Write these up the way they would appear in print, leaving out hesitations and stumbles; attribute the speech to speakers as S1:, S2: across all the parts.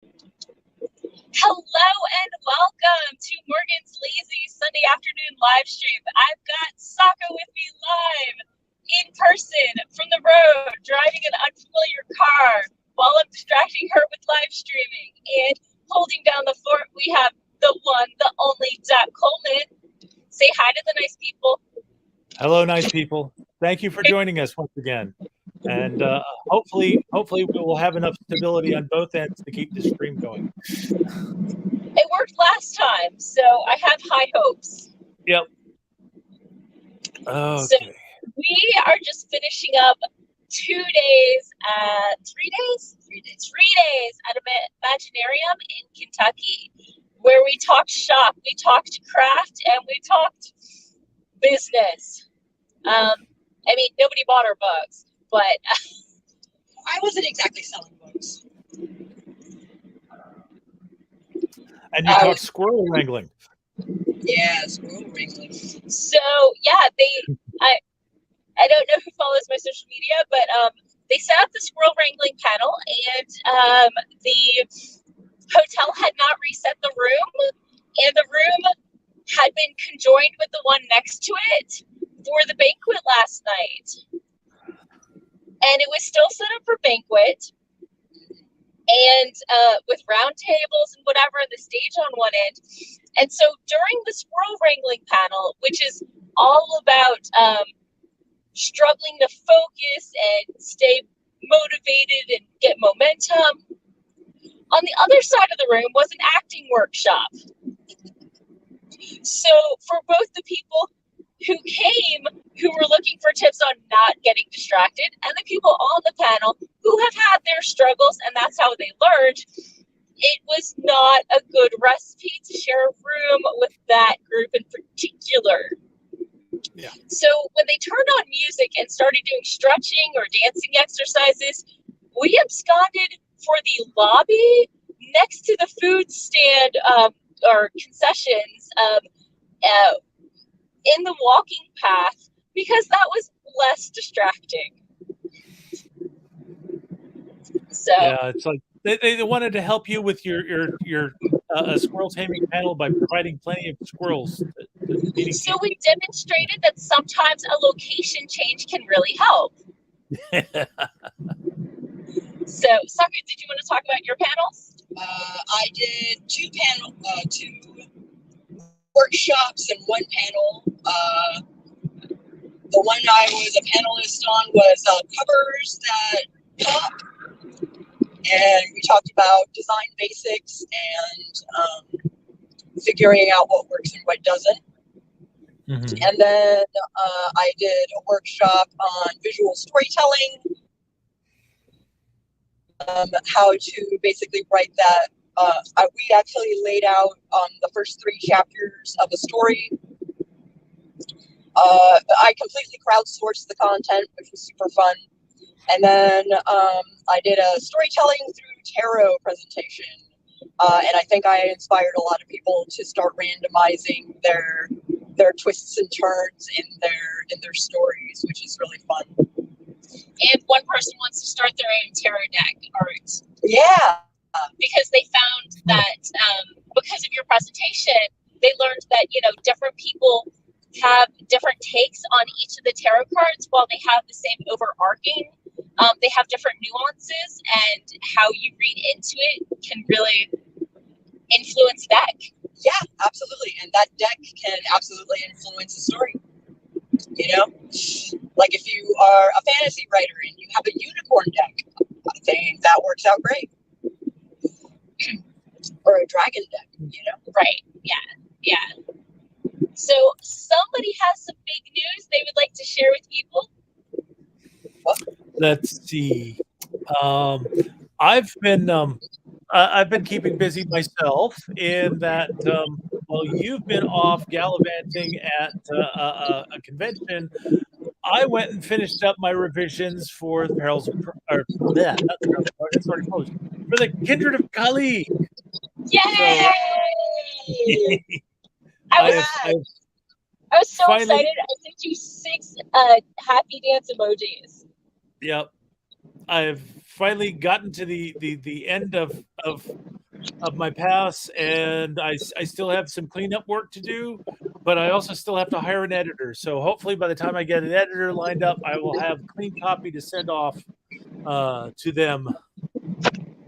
S1: Hello and welcome to Morgan's Lazy Sunday Afternoon live stream. I've got Sako with me live in person from the road, driving an unfamiliar car while I'm distracting her with live streaming. And holding down the fort, we have the one, the only Doc Coleman. Say hi to the nice people.
S2: Hello, nice people. Thank you for joining us once again. And hopefully we will have enough stability on both ends to keep the stream going.
S1: It worked last time, so I have high hopes.
S2: Yep. Okay.
S1: So we are just finishing up 3 days at Imaginarium in Kentucky, where we talked shop, we talked craft, and we talked business. I mean, nobody bought our books, but
S3: I wasn't exactly selling books.
S1: I
S2: And you talked squirrel wrangling.
S3: Yeah, squirrel wrangling.
S1: So yeah, I don't know who follows my social media, but they set up the squirrel wrangling panel, and the hotel had not reset the room, and the room had been conjoined with the one next to it for the banquet last night. And it was still set up for banquet, and with round tables and whatever, and the stage on one end. And so during the squirrel wrangling panel, which is all about struggling to focus and stay motivated and get momentum, on the other side of the room was an acting workshop. So for both the people who came, who were looking for tips on not getting distracted, and the people on the panel who have had their struggles and that's how they learned, it was not a good recipe to share a room with that group in particular.
S2: Yeah.
S1: So when they turned on music and started doing stretching or dancing exercises, we absconded for the lobby next to the food stand or concessions in the walking path, because that was less distracting. So
S2: yeah, it's like they wanted to help you with your squirrel taming panel by providing plenty of squirrels.
S1: So we demonstrated that sometimes a location change can really help. So, Sako, did you want to talk about your panels?
S3: I did two workshops and one panel. The one I was a panelist on was covers that pop, and we talked about design basics and figuring out what works and what doesn't.
S2: Mm-hmm.
S3: And then I did a workshop on visual storytelling, how to basically write that. We actually laid out the first 3 chapters of a story. I completely crowdsourced the content, which was super fun. And then I did a storytelling through tarot presentation. And I think I inspired a lot of people to start randomizing their twists and turns in their stories, which is really fun.
S1: And one person wants to start their own tarot deck art.
S3: Yeah.
S1: Because they found that because of your presentation, they learned that, different people have different takes on each of the tarot cards. While they have the same overarching, they have different nuances, and how you read into it can really influence the deck.
S3: Yeah, absolutely. And that deck can absolutely influence the story. Like if you are a fantasy writer and you have a unicorn deck, I think that works out great. Or a dragon deck,
S1: Right. Yeah. So somebody has some big news they would like to share with people.
S2: Let's see. I've been keeping busy myself in that while you've been off gallivanting at a convention, I went and finished up my revisions for the Perils of it's already closed, for the Kindred of Kali.
S1: Yay!
S2: So,
S1: I was so excited. I sent you 6 happy dance emojis.
S2: Yep. I've finally gotten to the end of my pass, and I still have some cleanup work to do, but I also still have to hire an editor. So hopefully by the time I get an editor lined up, I will have clean copy to send off to them.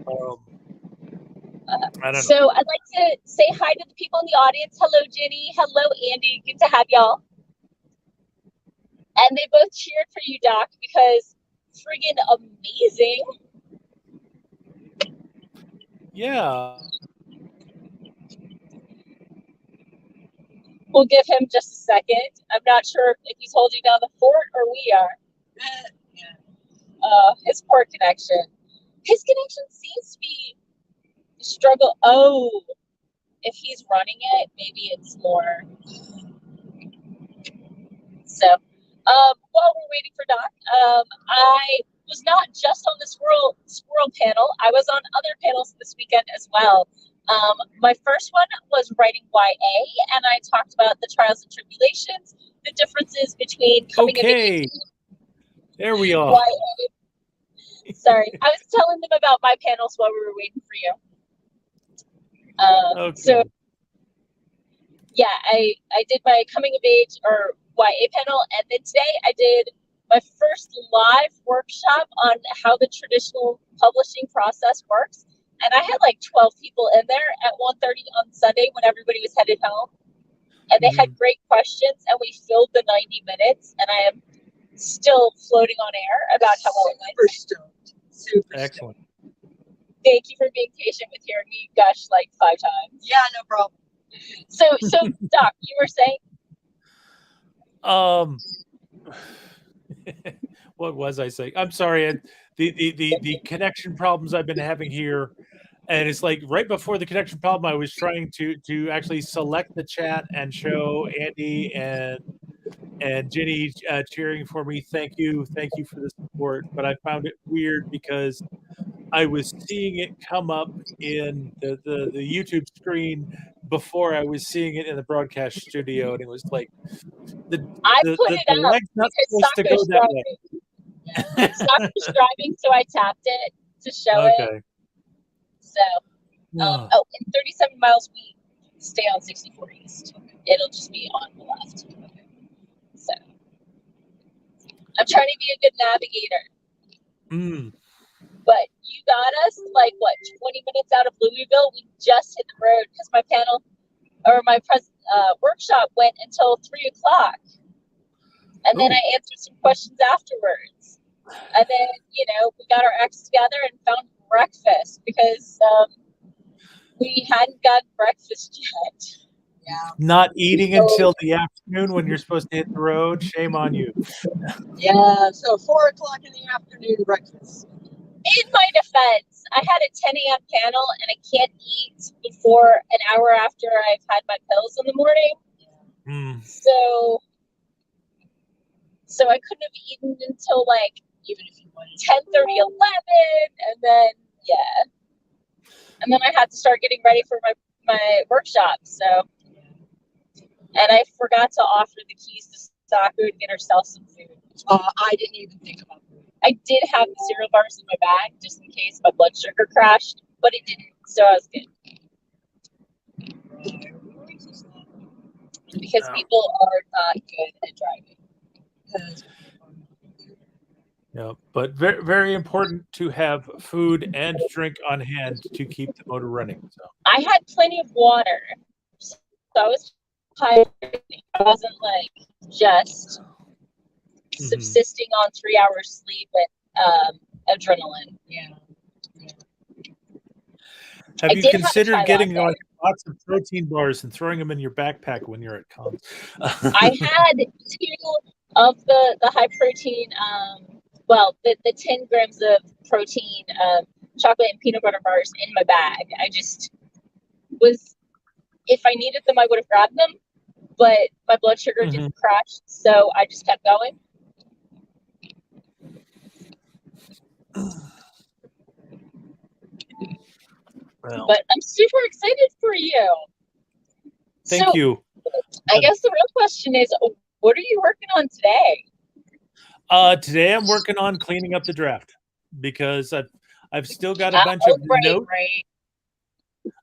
S2: I don't know.
S1: So I'd like to say hi to the people in the audience. Hello, Jenny. Hello, Andy. Good to have y'all. And they both cheered for you, Doc, because friggin' amazing.
S2: Yeah.
S1: We'll give him just a second. I'm not sure if he's holding down the fort or we are. His poor connection. His connection seems to be struggle. Oh, if he's running it, maybe it's more. So, while we're waiting for Doc, I was not just on the squirrel panel. I was on other panels this weekend as well. My first one was writing YA, and I talked about the trials and tribulations, the differences between coming of age.
S2: There we are.
S1: YA. Sorry, I was telling them about my panels while we were waiting for you. So, yeah, I did my coming of age or YA panel, and then today I did my first live workshop on how the traditional publishing process works. And I had like 12 people in there at 1:30 on Sunday when everybody was headed home. And they had great questions, and we filled the 90 minutes. And I am still floating on air about how well it went. Super
S2: excellent.
S1: Stoked. Thank you for being patient with hearing me gush like 5 times.
S3: Yeah, no problem.
S1: So Doc, you were saying?
S2: What was I saying? I'm sorry. The connection problems I've been having here. And it's like right before the connection problem, I was trying to actually select the chat and show Andy and Jenny cheering for me. Thank you for the support. But I found it weird because I was seeing it come up in the YouTube screen before I was seeing it in the broadcast studio, and it was like the leg's not supposed to go that way.
S1: Sako's driving, so I tapped it to show it. So, in 37 miles, we stay on 64 East. It'll just be on the left. So, I'm trying to be a good navigator. But you got us, like, what, 20 minutes out of Louisville? We just hit the road because my panel, or my workshop went until 3 o'clock. And then I answered some questions afterwards. And then, we got our acts together and found breakfast because we hadn't got breakfast yet.
S3: Yeah.
S2: Not eating until the afternoon when you're supposed to hit the road. Shame on you.
S3: Yeah, so 4 o'clock in the afternoon breakfast.
S1: In my defense, I had a 10 a.m. panel and I can't eat before an hour after I've had my pills in the morning. So I couldn't have eaten until like even if you wanted 10:30, 11, and then and then I had to start getting ready for my workshop. So, and I forgot to offer the keys to Sako to get herself some food.
S3: I didn't even think about food.
S1: I did have the cereal bars in my bag just in case my blood sugar crashed, but it didn't, so I was good. Because people are not good at driving.
S2: Yeah, but very, very important to have food and drink on hand to keep the motor running. So
S1: I had plenty of water, so I was hydrating. I wasn't like just subsisting on 3 hours sleep and adrenaline.
S3: Yeah.
S2: Have you considered getting like lots of protein bars and throwing them in your backpack when you're at cons?
S1: I had 2 of the high protein. The 10 grams of protein, chocolate and peanut butter bars in my bag. I just was, if I needed them, I would have grabbed them, but my blood sugar didn't crash, so I just kept going.
S2: Well,
S1: but I'm super excited for you.
S2: Thank you.
S1: I guess the real question is, what are you working on today?
S2: Today I'm working on cleaning up the draft. because I've still got a bunch of notes.
S1: Right.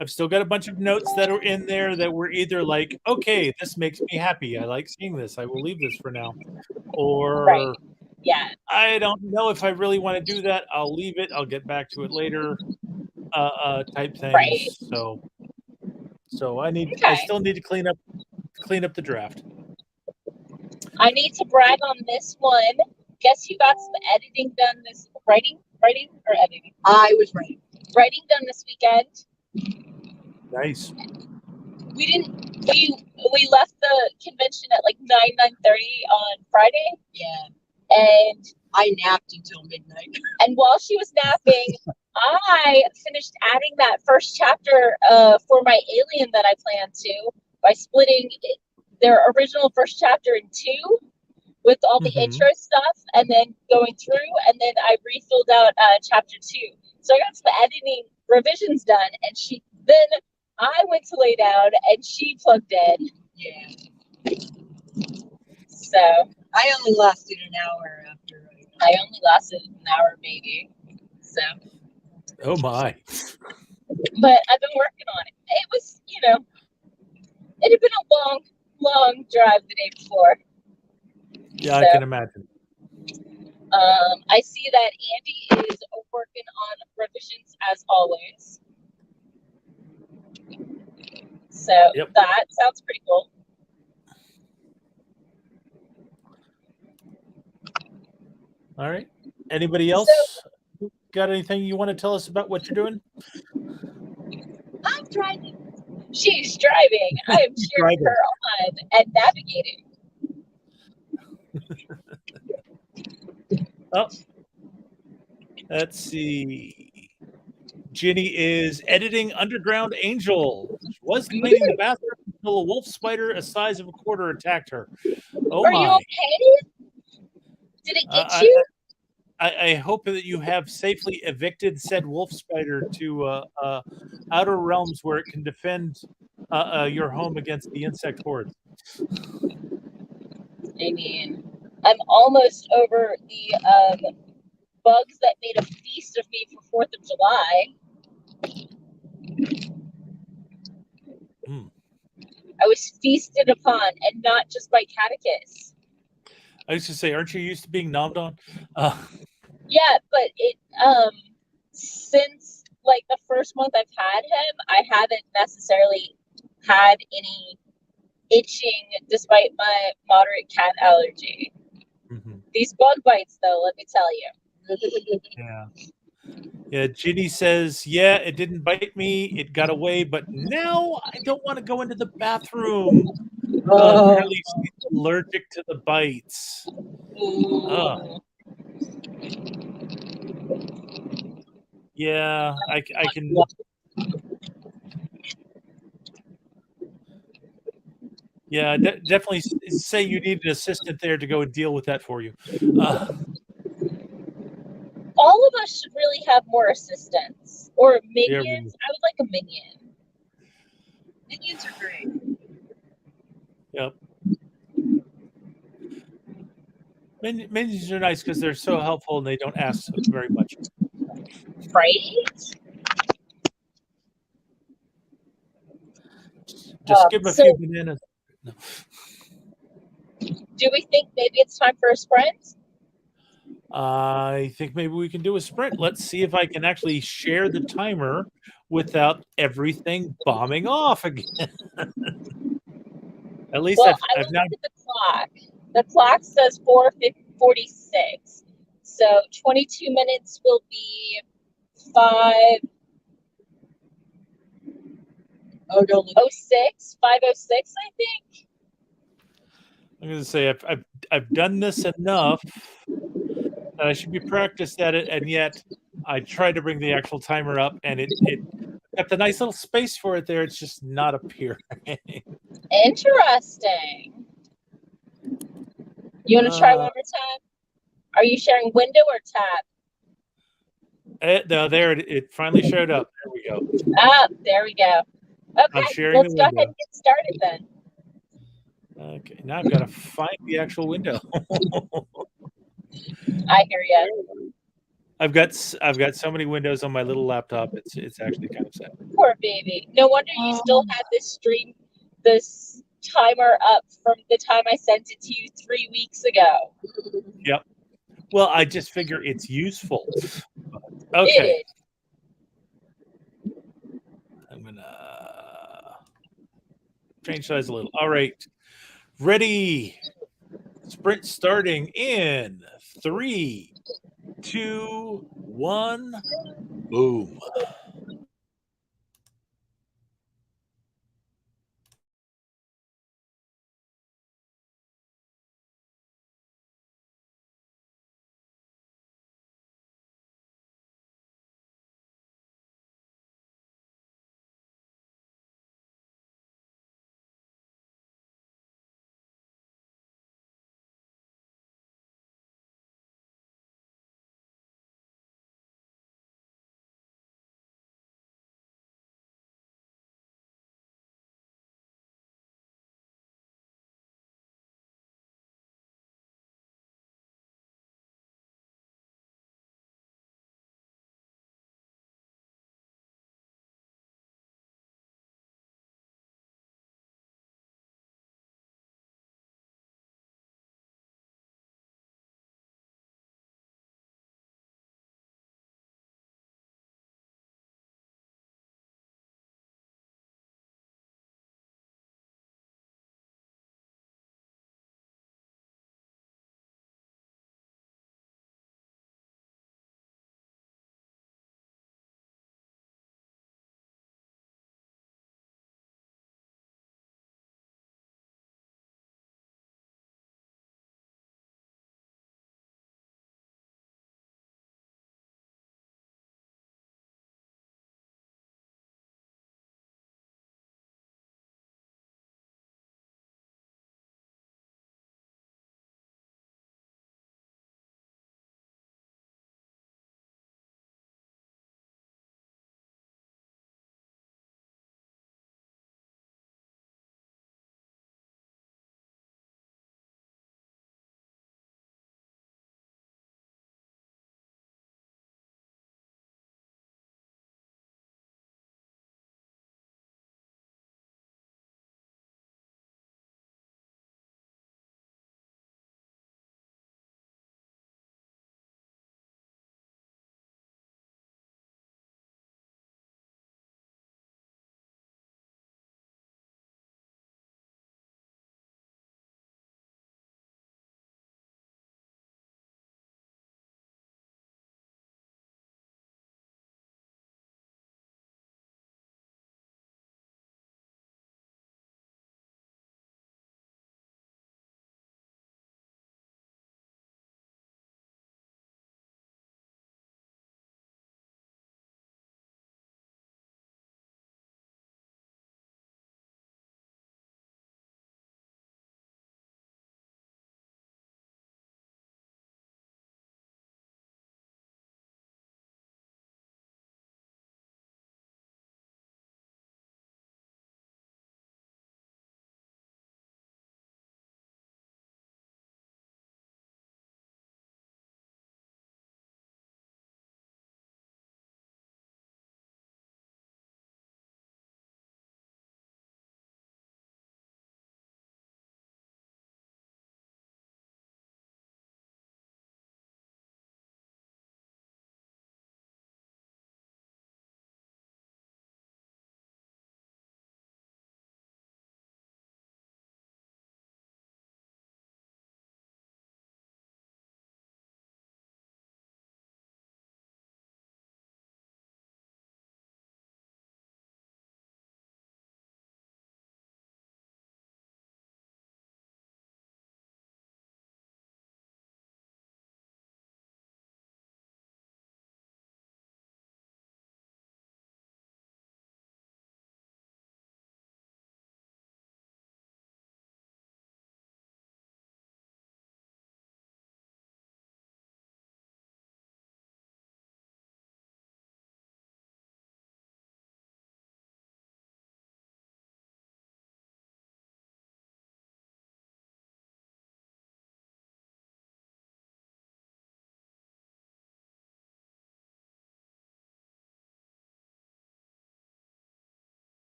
S2: I've still got a bunch of notes that are in there that were either like, okay, this makes me happy. I like seeing this. I will leave this for now. Or
S1: yeah,
S2: I don't know if I really want to do that. I'll leave it. I'll get back to it later. Type things.
S1: Right.
S2: So I still need to clean up the draft.
S1: I need to brag on this one. Guess who got some editing done this writing or editing?
S3: I was writing.
S1: Writing done this weekend.
S2: Nice.
S1: We left the convention at like 9:30 on Friday.
S3: Yeah.
S1: And
S3: I napped until midnight.
S1: And while she was napping, I finished adding that first chapter for my alien that I planned to by splitting their original first chapter in two with all the intro stuff and then going through, and then I refilled out chapter 2. So I got some editing revisions done, and then I went to lay down and she plugged in.
S3: Yeah.
S1: So
S3: I only lasted an hour after.
S1: I only lasted an hour maybe. So.
S2: Oh my.
S1: But I've been working on it. It was, it had been a long drive the day before.
S2: Yeah, so, I can imagine.
S1: I see that Andy is working on revisions as always. So that sounds pretty cool.
S2: All right. Anybody else got anything you want to tell us about what you're doing?
S1: I'm driving. She's driving. I am cheering her on and navigating.
S2: Oh, let's see. Ginny is editing Underground Angel. She was cleaning the bathroom until a wolf spider the size of a quarter attacked her. Oh,
S1: Are you okay? Did it get you?
S2: I hope that you have safely evicted said wolf spider to outer realms where it can defend your home against the insect hordes.
S1: I mean, I'm almost over the bugs that made a feast of me for 4th of July. I was feasted upon, and not just by catechus.
S2: I used to say, aren't you used to being nommed on?
S1: Yeah, but it since like the first month I've had him, I haven't necessarily had any itching despite my moderate cat allergy. These bug bites, though, let me tell you.
S2: Yeah, Ginny says, yeah, it didn't bite me. It got away, but now I don't want to go into the bathroom. Apparently she's allergic to the bites. Yeah, I can. Yeah, definitely say you need an assistant there to go and deal with that for you.
S1: All of us should really have more assistants or minions. I would like a minion. Minions are great.
S2: Yep. Minions are nice because they're so helpful and they don't ask very much.
S1: Right?
S2: Just give them a few bananas. No.
S1: Do we think maybe it's time for a sprint?
S2: I think maybe we can do a sprint. Let's see if I can actually share the timer without everything bombing off again. At least I've now.
S1: Looked at the clock. The clock says 4:46. So 22 minutes will be 5:06. 5:06, I think.
S2: I'm going to say I've done this enough that I should be practiced at it, and yet I tried to bring the actual timer up, and it got the nice little space for it there. It's just not appearing.
S1: Interesting. You want to try one more time? Are you sharing window or tab?
S2: No, there it finally showed up. There we go.
S1: There we go. Okay, let's go ahead and get started then.
S2: Okay, now I've got to find the actual window.
S1: I hear you.
S2: I've got so many windows on my little laptop. It's actually kind of sad.
S1: Poor baby. No wonder you still had this timer up from the time I sent it to you 3 weeks ago.
S2: Yep. Well, I just figure it's useful.
S1: It
S2: Okay.
S1: is.
S2: I'm gonna change size a little. All right. Ready. Sprint starting in 3, 2, 1. Boom.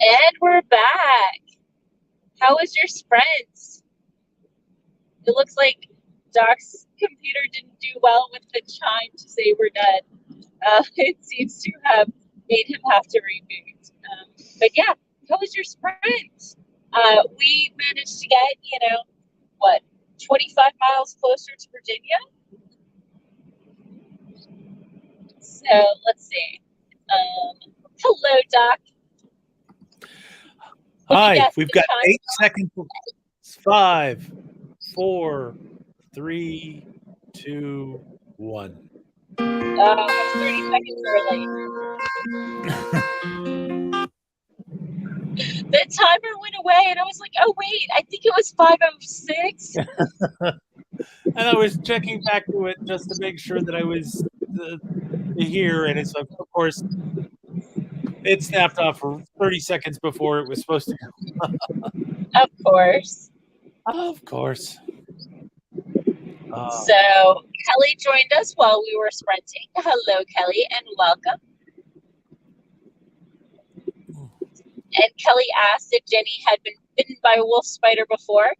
S1: And we're back. How was your sprint? It looks like Doc's computer didn't do well with the chime to say we're done. It seems to have made him have to reboot. But yeah, how was your sprint? We managed to get, 25 miles closer to Virginia? So let's see. Hello, Doc.
S2: Hi, we've got 8 seconds. 5, 4, 3, 2, 1.
S1: I'm 30 seconds early. The timer went away, and I was like, "Oh wait, I think it was 5:06."
S2: And I was checking back to it just to make sure that I was here, and it's of course it snapped off for 30 seconds before it was supposed to go.
S1: Of course.
S2: Of course.
S1: So Kelly joined us while we were sprinting. Hello, Kelly, and welcome. And Kelly asked if Jenny had been bitten by a wolf spider before.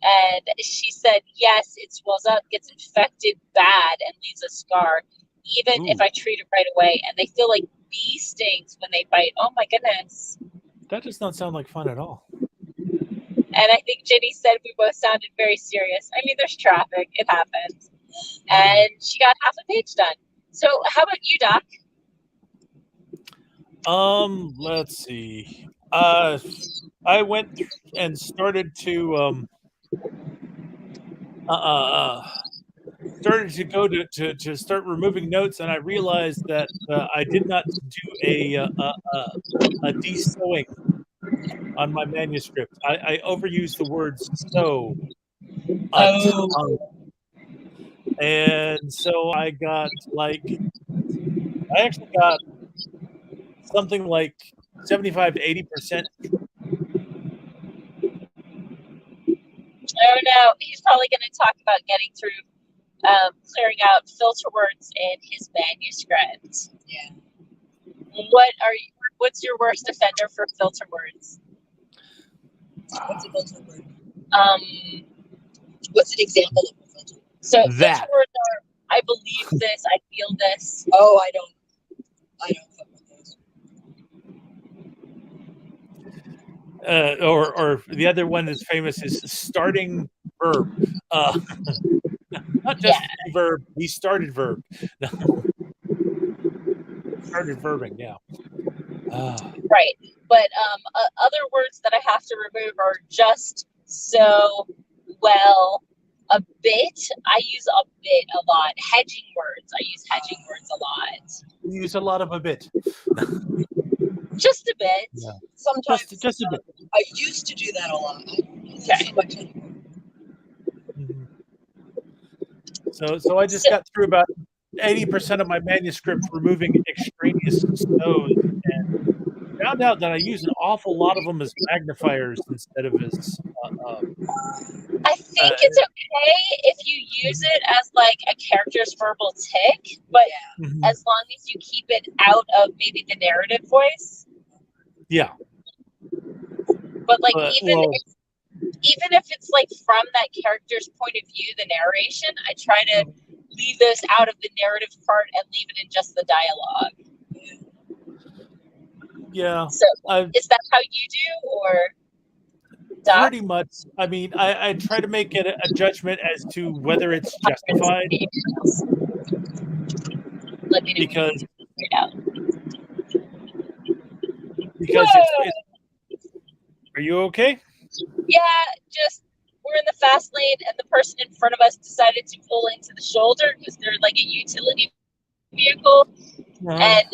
S1: And she said, yes, it swells up, gets infected bad, and leaves a scar, even if I treat it right away. And they feel like bee stings when they bite. Oh, my goodness.
S2: That does not sound like fun at all.
S1: And I think Jenny said we both sounded very serious. I mean, there's traffic. It happens. And she got half a page done. So how about you, Doc?
S2: Let's see. I went and started to go to start removing notes, and I realized that I did not do a de-sewing on my manuscript. I overused the words "so" a ton. And so I actually got something like 75 to 80%.
S1: Oh no, he's probably going to talk about getting through clearing out filter words in his manuscript.
S3: Yeah.
S1: What's your worst offender for filter words?
S3: What's a filter word? What's an example of a filter word?
S1: So filter words are I believe this, I feel this.
S3: Oh, I don't fuck with those.
S2: Or the other one that's famous is starting verb. Not just verb, he started verb. Started verbing, yeah.
S1: Right. But other words that I have to remove are just, so, well, a bit. I use a bit a lot. Hedging words. I use hedging words a lot.
S2: You use a lot of a bit.
S1: Just a bit.
S2: Yeah.
S3: Sometimes.
S2: Just a bit.
S3: I used to do that a lot. I don't do that so much anymore.
S2: So I just got through about 80% of my manuscript removing extraneous stones, and found out that I use an awful lot of them as magnifiers instead of as.
S1: I think it's okay if you use it as like a character's verbal tick, but as long as you keep it out of maybe the narrative voice.
S2: Yeah.
S1: But even if it's like from that character's point of view, the narration, I try to leave those out of the narrative part and leave it in just the dialogue.
S2: Yeah.
S1: So is that how you do, or Doc?
S2: Pretty much. I mean, I try to make it a judgment as to whether it's justified.
S1: Let me know
S2: because are you okay?
S1: Yeah, just we're in the fast lane, and the person in front of us decided to pull into the shoulder because they're like a utility vehicle, and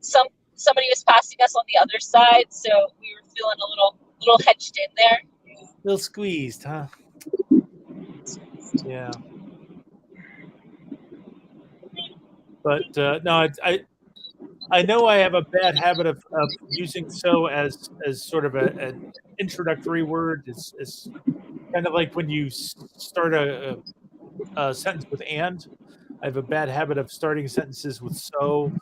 S1: somebody was passing us on the other side, so we were feeling a little hedged in there.
S2: A little squeezed, huh? Yeah. But no, I know I have a bad habit of using "so" as sort of an introductory word. It's kind of like when you start a sentence with "and." I have a bad habit of starting sentences with "so,"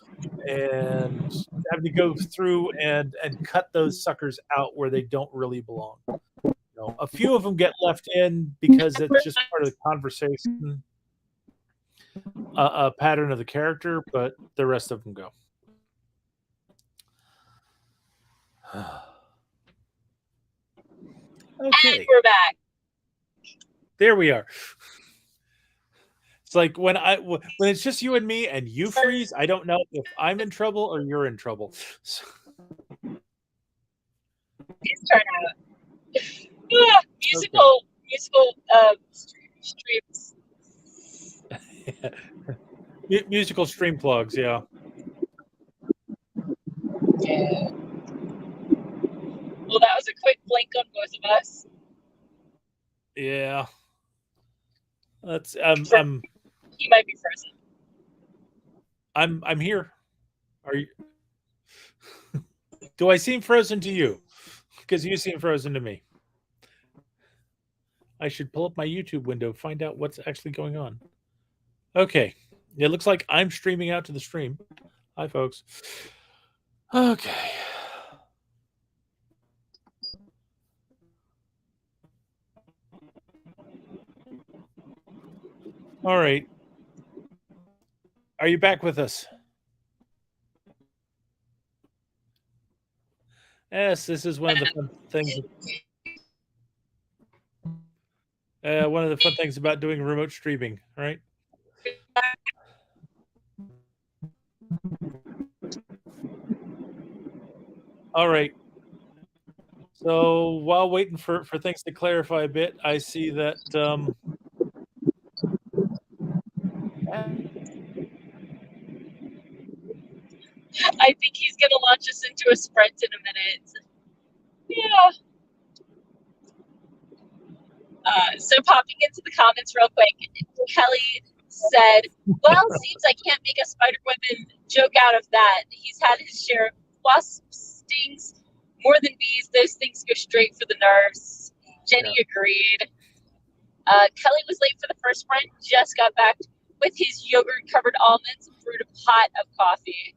S2: and having to go through and cut those suckers out where they don't really belong. A few of them get left in because it's just part of the conversation, a pattern of the character, but the rest of them go. Okay.
S1: And we're back.
S2: There we are. It's like when it's just you and me and you freeze, I don't know if I'm in trouble or you're in trouble. So.
S1: Please turn out. Musical streams.
S2: Musical stream plugs, yeah.
S1: Yeah. Well, that was a quick blink on both of us.
S2: Yeah. That's
S1: He might be frozen.
S2: I'm here. Are you? Do I seem frozen to you? Because you seem frozen to me. I should pull up my YouTube window, find out what's actually going on. Okay. It looks like I'm streaming out to the stream. Hi, folks. Okay. All right. Are you back with us? Yes, this is one of the fun things. One of the fun things about doing remote streaming, right? All right. So while waiting for things to clarify a bit, I see that
S1: I think he's going to launch us into a sprint in a minute. Yeah. So popping into the comments real quick, Kelly said, well, seems I can't make a Spider-Woman joke out of that. He's had his share of wasp stings, more than bees. Those things go straight for the nerves. Jenny agreed. Kelly was late for the first sprint, just got back with his yogurt-covered almonds and brewed a pot of coffee.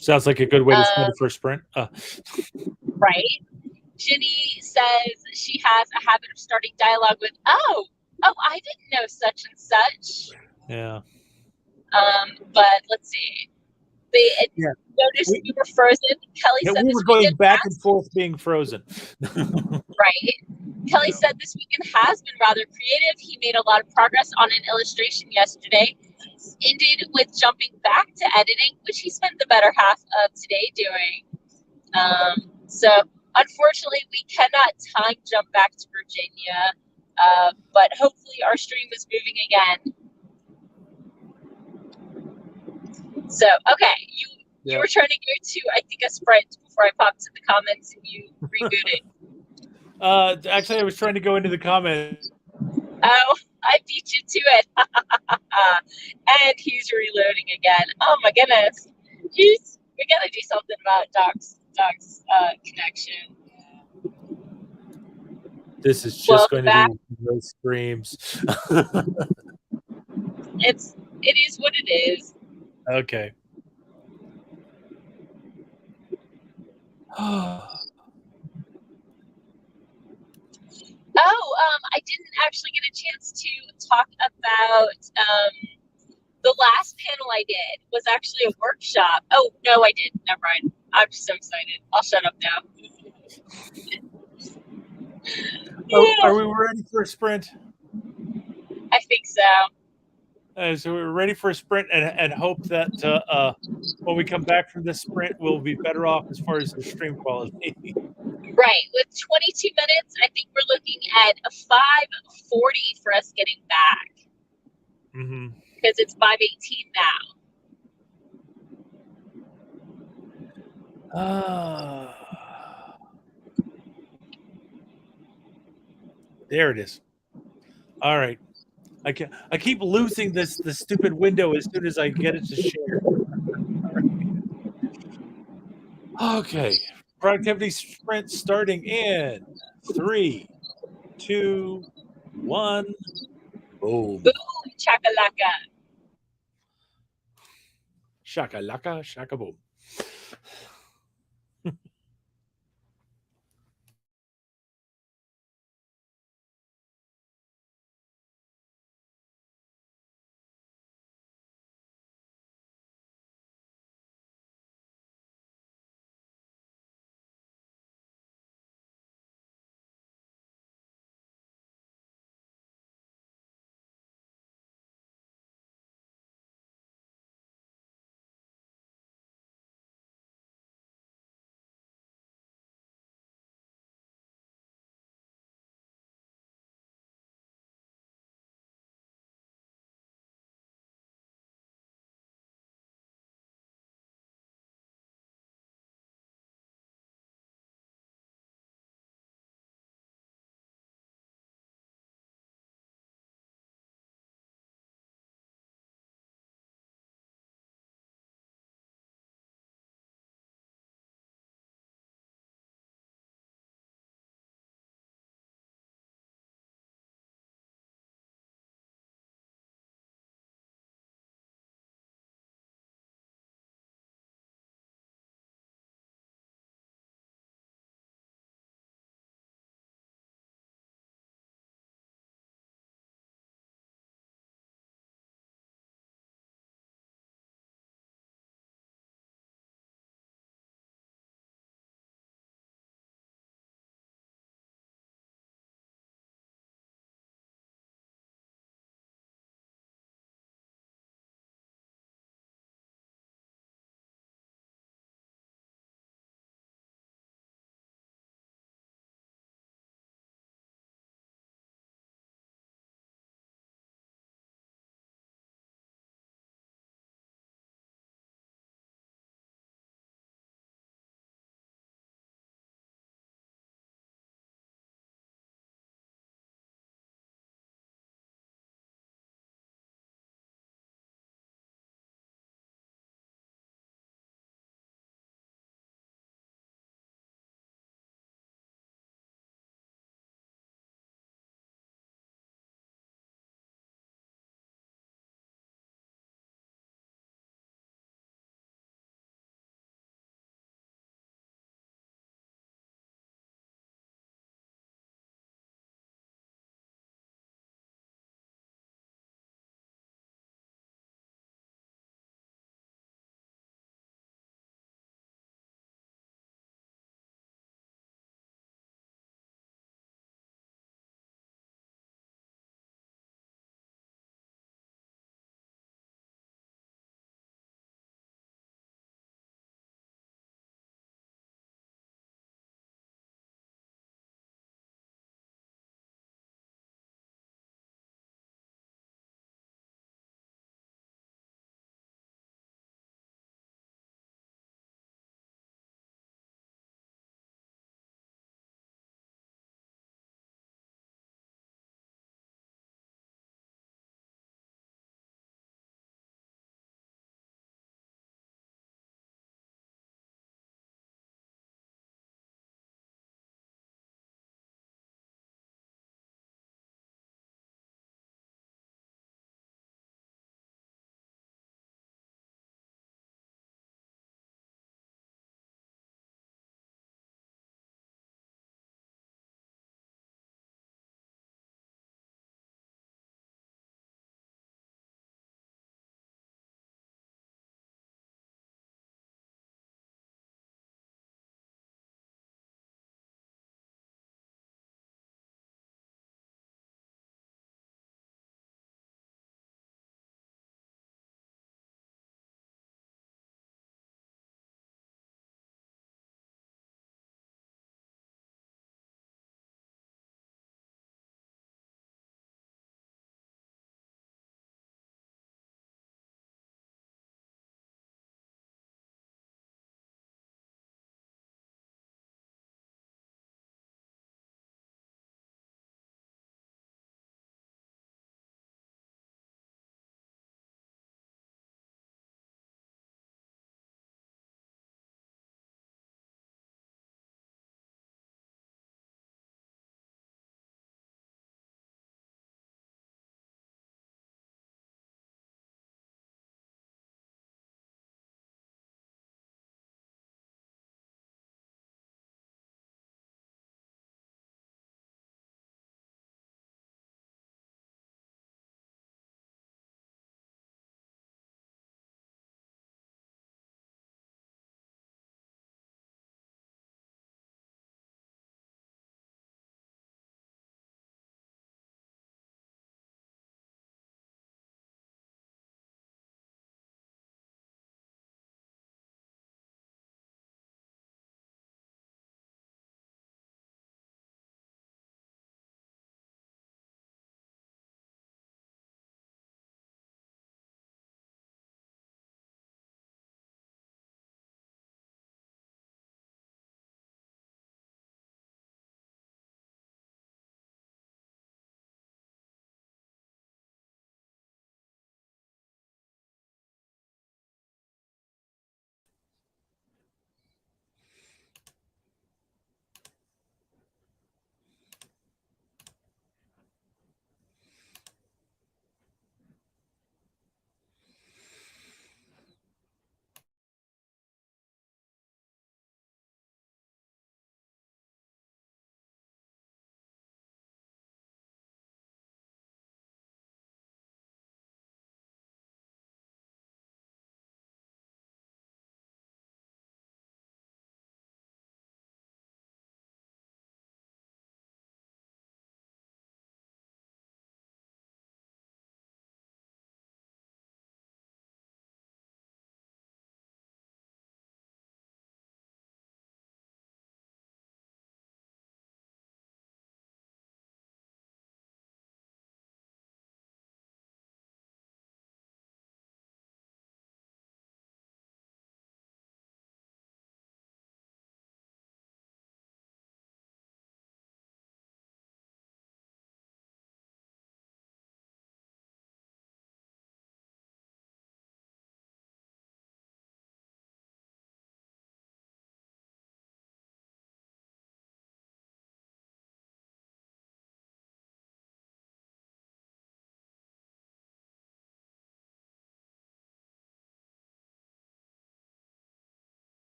S2: Sounds like a good way to spend the first sprint.
S1: Right. Ginny says she has a habit of starting dialogue with, oh, I didn't know such and such.
S2: Yeah.
S1: But let's see. They noticed we were frozen. Kelly said
S2: we were going back and forth being frozen.
S1: Right. Kelly said this weekend has been rather creative. He made a lot of progress on an illustration yesterday. Ended with jumping back to editing, which he spent the better half of today doing. So unfortunately, we cannot time jump back to Virginia, but hopefully our stream is moving again. So, okay, you were trying to go to, I think, a sprint before I popped in the comments and you rebooted.
S2: Actually, I was trying to go into the comments.
S1: Oh, I beat you to it. And he's reloading again. Oh my goodness. We gotta do something about Doc's connection.
S2: This is just going to be those streams.
S1: It is what it is.
S2: Okay.
S1: I didn't actually get a chance to talk about the last panel I did was actually a workshop. Oh, no, I did. Never mind. I'm so excited. I'll shut up now.
S2: Are we ready for a sprint?
S1: I think so.
S2: So we're ready for a sprint and hope that when we come back from this sprint, we'll be better off as far as the stream quality.
S1: Right. With 22 minutes, I think we're looking at a 5:40 for us getting back.
S2: Mm-hmm.
S1: Because it's 5:18
S2: now. There it is. All right. I keep losing this stupid window as soon as I get it to share. Okay. Productivity sprint starting in 3, 2, 1. Boom.
S1: Boom, chakalaka.
S2: Shakalaka, shaka boom.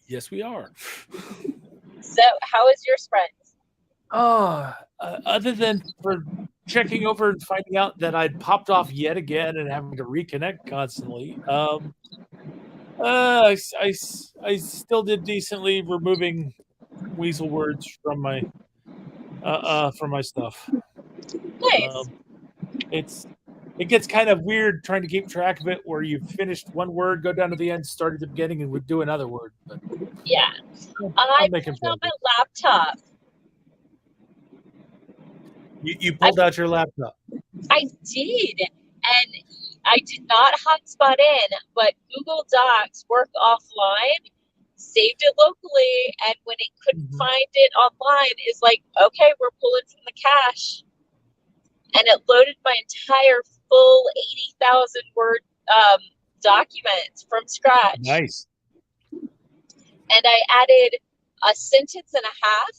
S2: Yes, we are.
S1: So, how is your sprint?
S2: Other than for checking over and finding out that I'd popped off yet again and having to reconnect constantly, I still did decently removing weasel words from my stuff.
S1: Nice.
S2: It gets kind of weird trying to keep track of it, where you've finished one word, go down to the end, start at the beginning, and would do another word. But
S1: yeah, I pulled out my laptop.
S2: You pulled out your laptop.
S1: I did, and I did not hotspot in, but Google Docs work offline, saved it locally, and when it couldn't find it online, is like, okay, we're pulling from the cache. And it loaded my entire full 80,000 word document from scratch.
S2: Nice.
S1: And I added a sentence and a half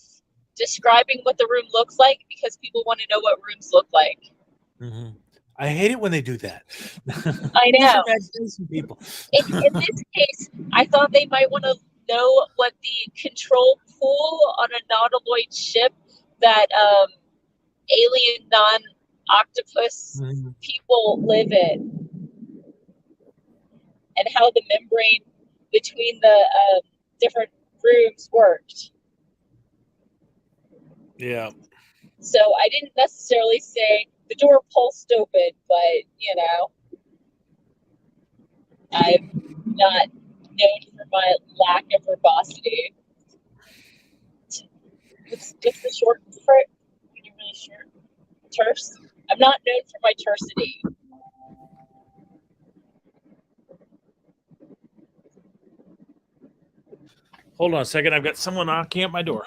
S1: describing what the room looks like, because people want to know what rooms look like.
S2: Mm-hmm. I hate it when they do that.
S1: I know.
S2: People.
S1: In this case, I thought they might want to know what the control pool on a non-alloyed ship that alien non-octopus people live in, and how the membrane between the different rooms worked.
S2: Yeah.
S1: So I didn't necessarily say the door pulsed open, but I'm not known for my lack of verbosity. What's the short for it? When you're really short? Terse? I'm not known for my tersity.
S2: Hold on a second. I've got someone knocking at my door.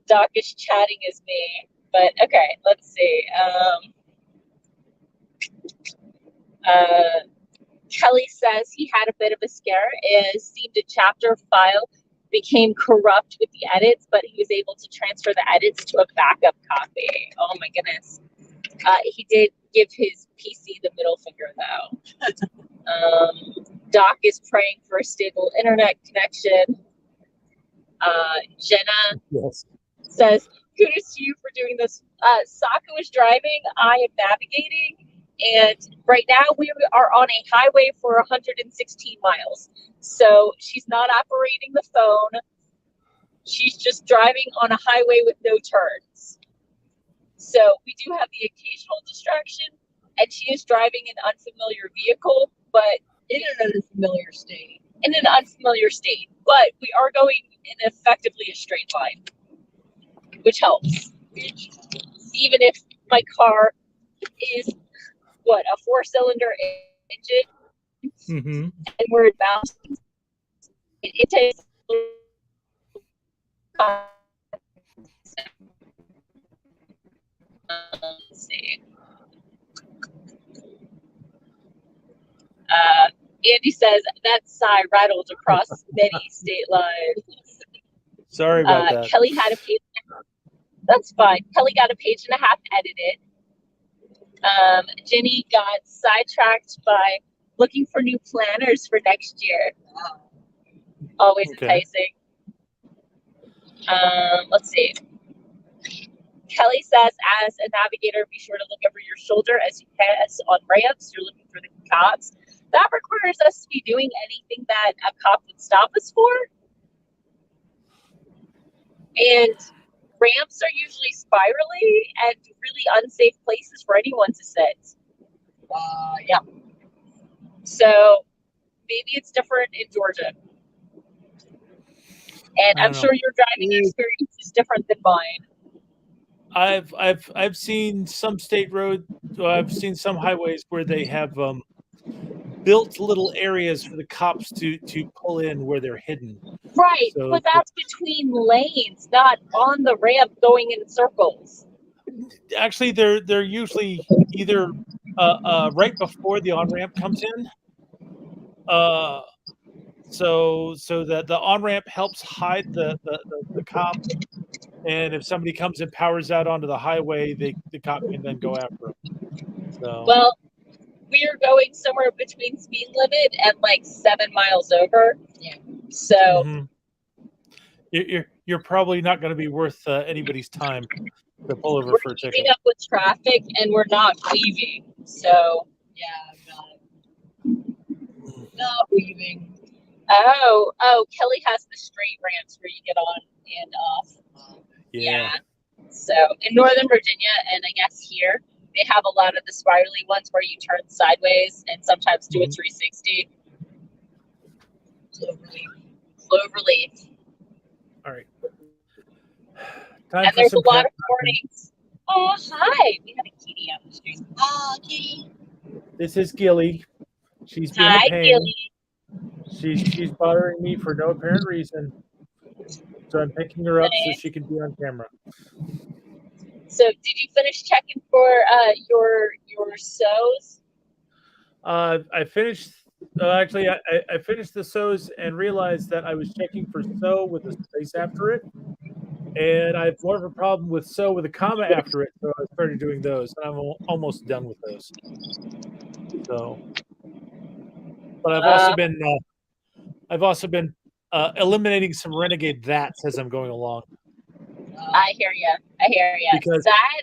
S1: Doc is chatting as me, but okay, let's see. Kelly says he had a bit of a scare. It seemed a chapter file became corrupt with the edits, but he was able to transfer the edits to a backup copy. Oh my goodness. He did give his PC the middle finger, though. Doc is praying for a stable internet connection. Jenna says, kudos to you for doing this. Sako is driving, I am navigating, and right now we are on a highway for 116 miles. So she's not operating the phone. She's just driving on a highway with no turns. So we do have the occasional distraction, and she is driving an unfamiliar vehicle, but
S3: in an unfamiliar state.
S1: In an unfamiliar state. But we are going in effectively a straight line, which helps. Even if my car is, a 4-cylinder engine, and we're in mountains, it takes let's see. Andy says that sigh rattled across many state lines.
S2: Sorry about that.
S1: Kelly had a page. That's fine. Kelly got a page and a half edited. Jenny got sidetracked by looking for new planners for next year. Always enticing. Let's see. Kelly says, as a navigator, be sure to look over your shoulder as you pass on ramps. You're looking for the cops. That requires us to be doing anything that a cop would stop us for. And ramps are usually spirally and really unsafe places for anyone to sit. Yeah. So maybe it's different in Georgia. And I'm sure your driving experience is different than mine.
S2: I've seen some state roads. I've seen some highways where they have built little areas for the cops to pull in where they're hidden.
S1: Right, so, but that's between lanes, not on the ramp going in circles.
S2: Actually, they're usually either right before the on ramp comes in. So that the on ramp helps hide the cop and if somebody comes and powers out onto the highway, the cop can then go after them. So,
S1: Well, we are going somewhere between speed limit and like 7 miles over.
S3: Yeah.
S1: So
S2: you're probably not going to be worth anybody's time to pull over
S1: we're
S2: for a
S1: keeping
S2: ticket.
S1: up with traffic, and we're not leaving. So
S3: Yeah, not leaving.
S1: oh, Kelly has the straight ramps where you get on and off.
S2: Yeah.
S1: So in Northern Virginia, and I guess here, they have a lot of the spirally ones where you turn sideways and sometimes do a 360. Cloverleaf.
S2: All right. Time
S1: And
S2: for
S1: there's
S2: some
S1: a lot
S2: cat
S1: of warnings. Oh, hi. We have a kitty on the street. Oh, kitty.
S2: This is Gilly. She's being
S1: Hi,
S2: a pain.
S1: Gilly.
S2: She's bothering me for no apparent reason. So I'm picking her up so she can be on camera.
S1: So did you finish checking for your sows?
S2: I finished. Actually, I finished the sows and realized that I was checking for sow with a space after it, and I have more of a problem with sow with a comma after it. So I started doing those, and I'm almost done with those. So, but I've also been eliminating some renegade that's as I'm going along.
S1: I hear you.
S2: Because
S1: that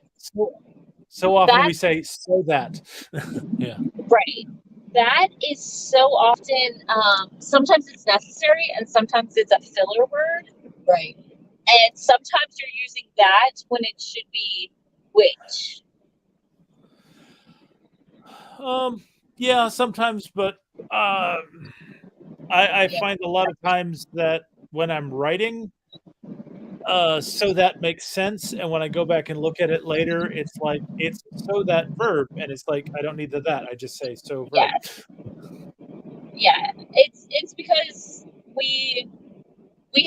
S2: so often we say so that. Yeah.
S1: Right. That is so often, sometimes it's necessary and sometimes it's a filler word.
S3: Right.
S1: And sometimes you're using that when it should be which.
S2: Yeah, sometimes, but I find a lot of times that when I'm writing, so that makes sense, and when I go back and look at it later, it's like it's so that verb, and it's like I don't need that. I just say so verb.
S1: Yeah. It's because we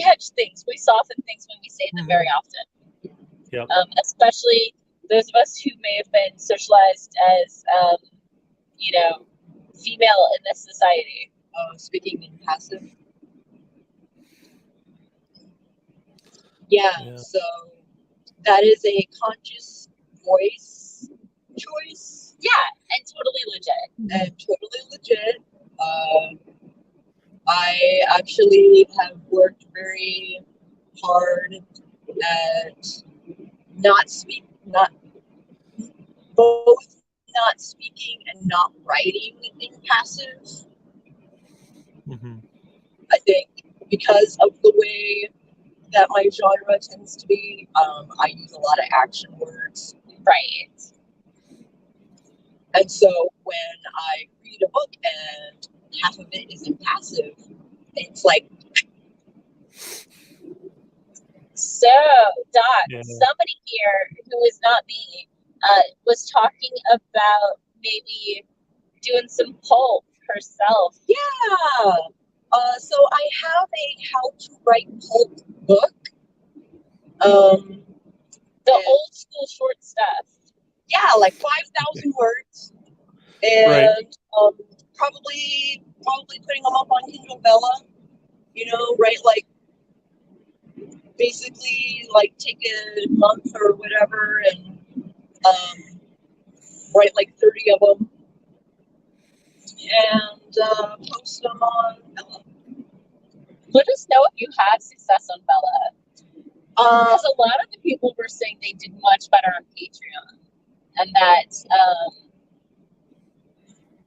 S1: hedge things, we soften things when we say them very often.
S2: Yep.
S1: Especially those of us who may have been socialized as female in this society.
S3: Speaking in passive. Yeah, so that is a conscious voice choice.
S1: Yeah, and totally legit.
S3: I actually have worked very hard at both not speaking and not writing in passive. I think because of the way that my genre tends to be, I use a lot of action words.
S1: Right.
S3: And so when I read a book and half of it is in passive, it's like.
S1: So, Doc, somebody here who is not me was talking about maybe doing some pulp herself.
S3: Yeah. So I have a how to write pulp book.
S1: The old school short stuff.
S3: Yeah, like 5,000 words. And probably putting them up on Kindle Vella. Write like basically like take a month or whatever and write like 30 of them and post them on Vella.
S1: Let us know if you had success on Vella. Because a lot of the people were saying they did much better on Patreon, and that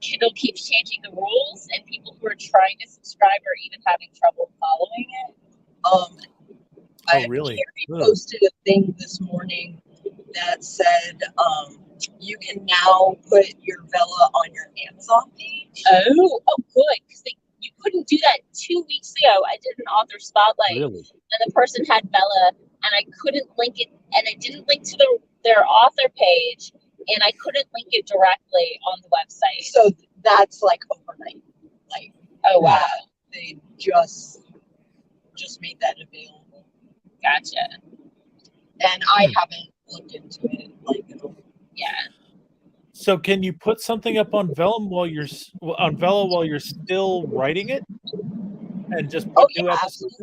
S1: Kindle keeps changing the rules, and people who are trying to subscribe are even having trouble following it.
S2: Really?
S3: Carrie posted a thing this morning that said you can now put your Vella on your Amazon page.
S1: Oh, good, because you couldn't do that 2 weeks ago. I did an author spotlight, and the person had Vella, and I couldn't link it, and it didn't link to their author page, and I couldn't link it directly on the website.
S3: So that's like overnight. Like,
S1: oh wow,
S3: they just made that available.
S1: Gotcha.
S3: And I haven't looked into it.
S1: Yeah.
S2: So can you put something up on Vella while you're still writing it, and just put new episodes?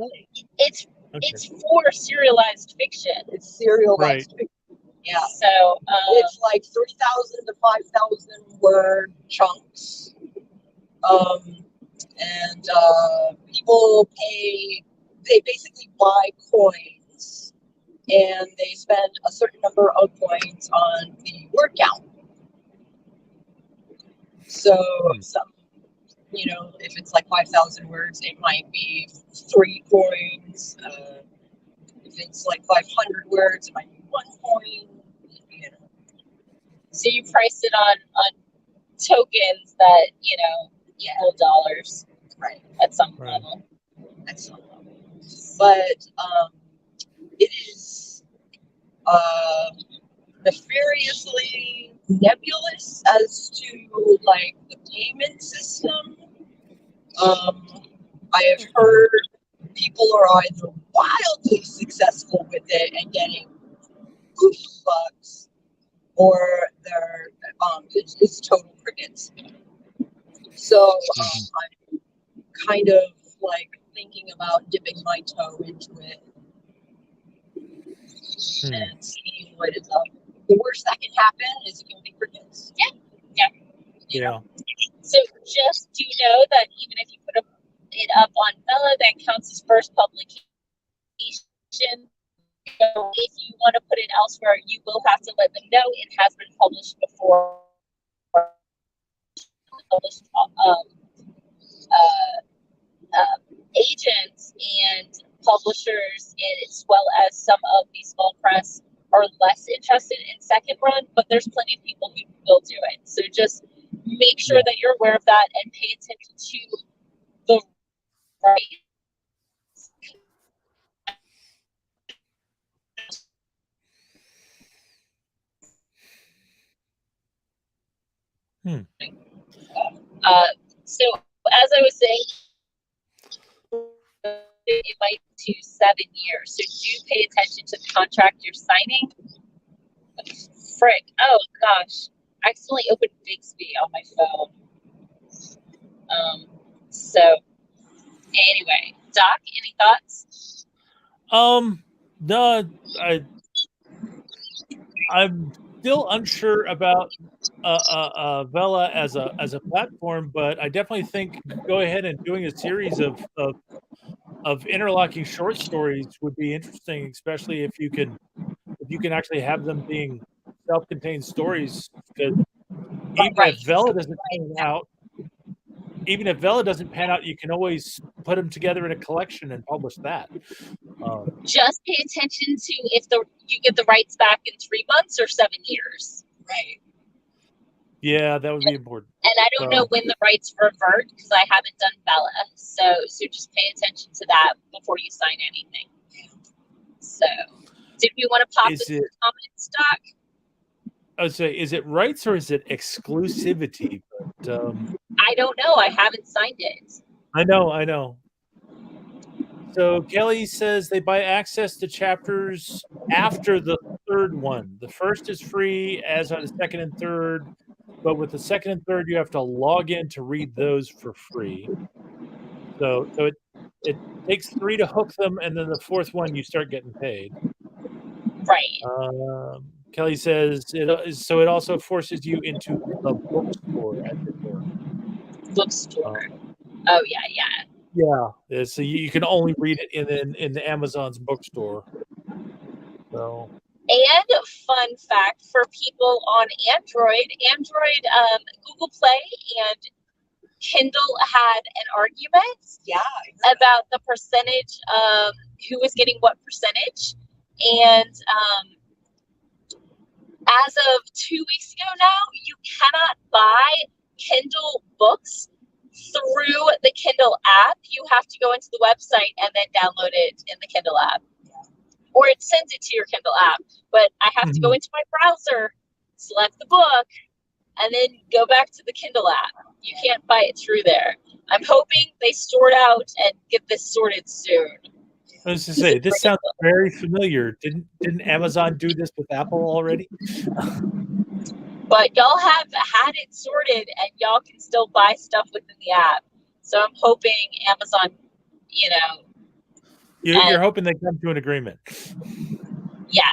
S1: It's It's for serialized fiction.
S3: It's serialized fiction. Yeah.
S1: So
S3: it's like 3,000 to 5,000 word chunks. And people they basically buy coins, and they spend a certain number of coins on the word count. So some, if it's like 5,000 words, it might be 3 coins. If it's like 500 words, it might be 1 coin.
S1: So you price it on tokens that equal dollars,
S3: right?
S1: At some level.
S3: At some level, but it is nefariously nebulous as to like the payment system. I have heard people are either wildly successful with it and getting $bucks, or they're it's total crickets. So I'm kind of like thinking about dipping my toe into it and seeing what is up. The worst that can happen is it can be crickets.
S1: Yeah. So just do know that even if you put it up on Vella, that counts as first publication. So if you want to put it elsewhere, you will have to let them know it has been published before. Published agents and publishers, as well as some of the small press, are less interested in second run, but there's plenty of people who will do it. So just make sure that you're aware of that and pay attention to the rights. So as I was saying, it might be 7 years. So do pay attention to the contract you're signing. Frick. Oh gosh. I accidentally opened Bixby on my phone. So anyway, Doc, any thoughts?
S2: No, I'm still unsure about Vella as a platform, but I definitely think go ahead and doing a series of interlocking short stories would be interesting, especially if you can actually have them being self-contained stories. Because even if Vella doesn't pan out, you can always put them together in a collection and publish that.
S1: Just pay attention to if you get the rights back in 3 months or 7 years.
S3: Right.
S2: Yeah, that would be important.
S1: And I don't know when the rights revert because I haven't done Bella. So just pay attention to that before you sign anything. So did we want to pop into the comments, Doc?
S2: I would say, is it rights or is it exclusivity? But
S1: I don't know. I haven't signed it.
S2: I know. So Kelly says they buy access to chapters after the third one. The first is free, as are the second and third. But with the second and third, you have to log in to read those for free. So it takes 3 to hook them, and then the fourth one you start getting paid.
S1: Right.
S2: Kelly says it also forces you into the bookstore, as it were.
S1: Bookstore. Oh yeah.
S2: Yeah. So you can only read it in the Amazon's bookstore. So.
S1: And fun fact for people on Android, Google Play and Kindle had an argument about the percentage of who was getting what percentage. And as of 2 weeks ago now, you cannot buy Kindle books through the Kindle app. You have to go into the website and then download it in the Kindle app. Or it sends it to your Kindle app. But I have to go into my browser, select the book, and then go back to the Kindle app. You can't buy it through there. I'm hoping they sort out and get this sorted soon.
S2: I was to say, this sounds very familiar. Didn't Amazon do this with Apple already?
S1: But y'all have had it sorted, and y'all can still buy stuff within the app. So I'm hoping Amazon,
S2: You're hoping they come to an agreement.
S1: Yeah,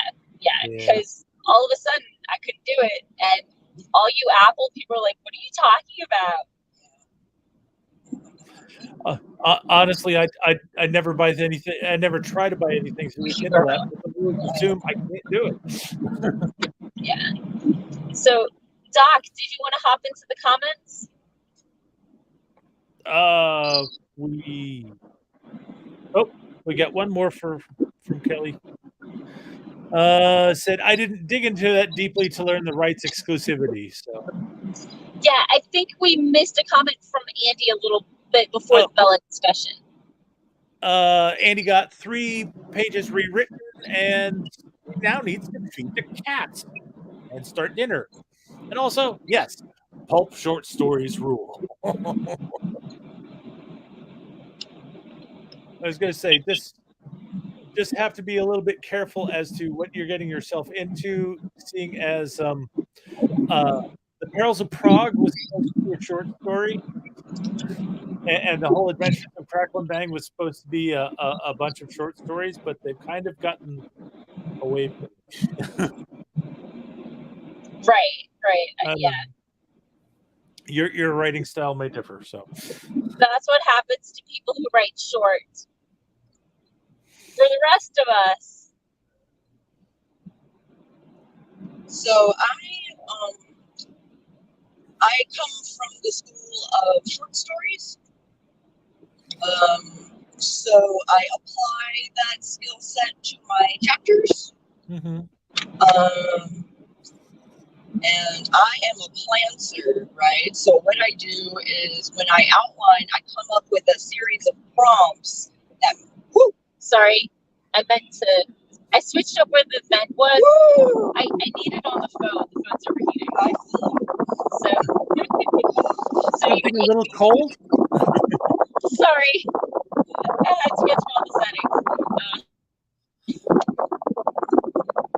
S1: because all of a sudden I couldn't do it, and all you Apple people are like, "What are you talking about?"
S2: Honestly, I never buy anything. I never try to buy anything through the Kindle app. I always assume I can't do it.
S1: Yeah. So, Doc, did you want to hop into the comments?
S2: We got one more from Kelly. Said I didn't dig into that deeply to learn the rights exclusivity. So
S1: yeah, I think we missed a comment from Andy a little bit before the Bella discussion.
S2: Andy got 3 pages rewritten and now needs to feed the cats and start dinner. And also, yes, pulp short stories rule. I was going to say, this just have to be a little bit careful as to what you're getting yourself into, seeing as The Perils of Prague was supposed to be a short story, and The Whole Adventures of Crackle and Bang was supposed to be a bunch of short stories, but they've kind of gotten away from it.
S1: Right. Yeah.
S2: Your writing style may differ, so
S1: that's what happens to people who write short. For the rest of us,
S3: so I come from the school of short stories. So I apply that skill set to my chapters.
S2: Mm-hmm.
S3: And I am a planter, right? So what I do is when I outline, I come up with a series of prompts that,
S1: sorry, I switched up where the vent was. I need it on the phone. The phone's overheating. So
S2: something a little cold?
S1: Sorry. I had to get to all the settings.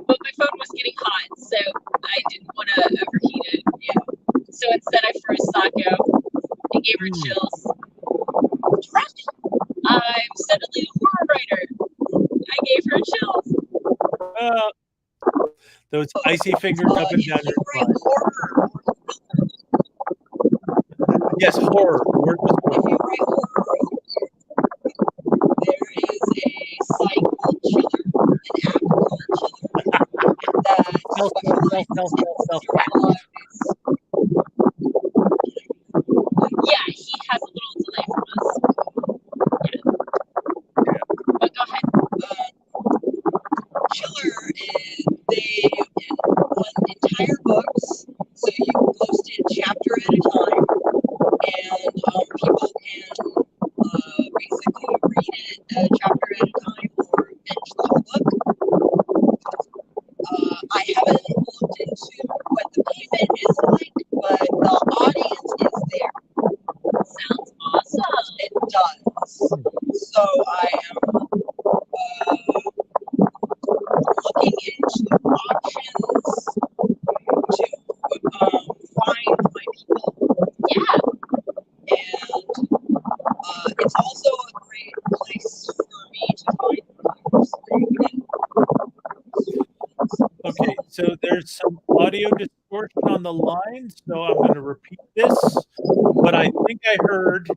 S1: But my phone was getting hot, so I didn't want to overheat it. Yeah. So instead I froze Sako and gave her chills. I'm suddenly a horror writer. I gave her chills.
S2: Those icy fingers up and down your spine. Yes, horror. The word was horror.
S3: There is a site called Chiller, an app called Chiller
S1: Yeah, he has a little delay from us. Yeah. But go ahead.
S3: Chiller they run entire books, so you post it chapter at a time, and people can basically read it a chapter at a time or finish the whole book. I haven't looked into what the payment is like, but the audience is there.
S1: Sounds awesome.
S3: It does. So I am looking into options to find my people.
S1: Yeah.
S3: And it's also a great place for me to find writers.
S2: Okay, so there's some audio distortion on the line, so I'm going to repeat this. But I think I heard,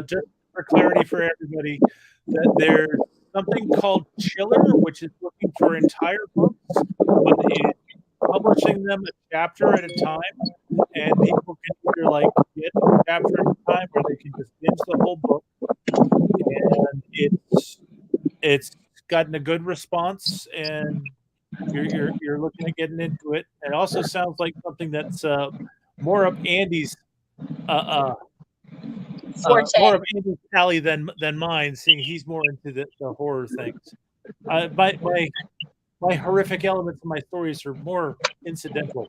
S2: just for clarity for everybody, that there's something called Chiller, which is looking for entire books, but it's publishing them a chapter at a time, and people can either like get a chapter at a time, or they can just binge the whole book. And it's gotten a good response, and you're looking at getting into it. It also sounds like something that's more up Andy's more of Andy's alley than mine, seeing he's more into the horror things. My horrific elements in my stories are more incidental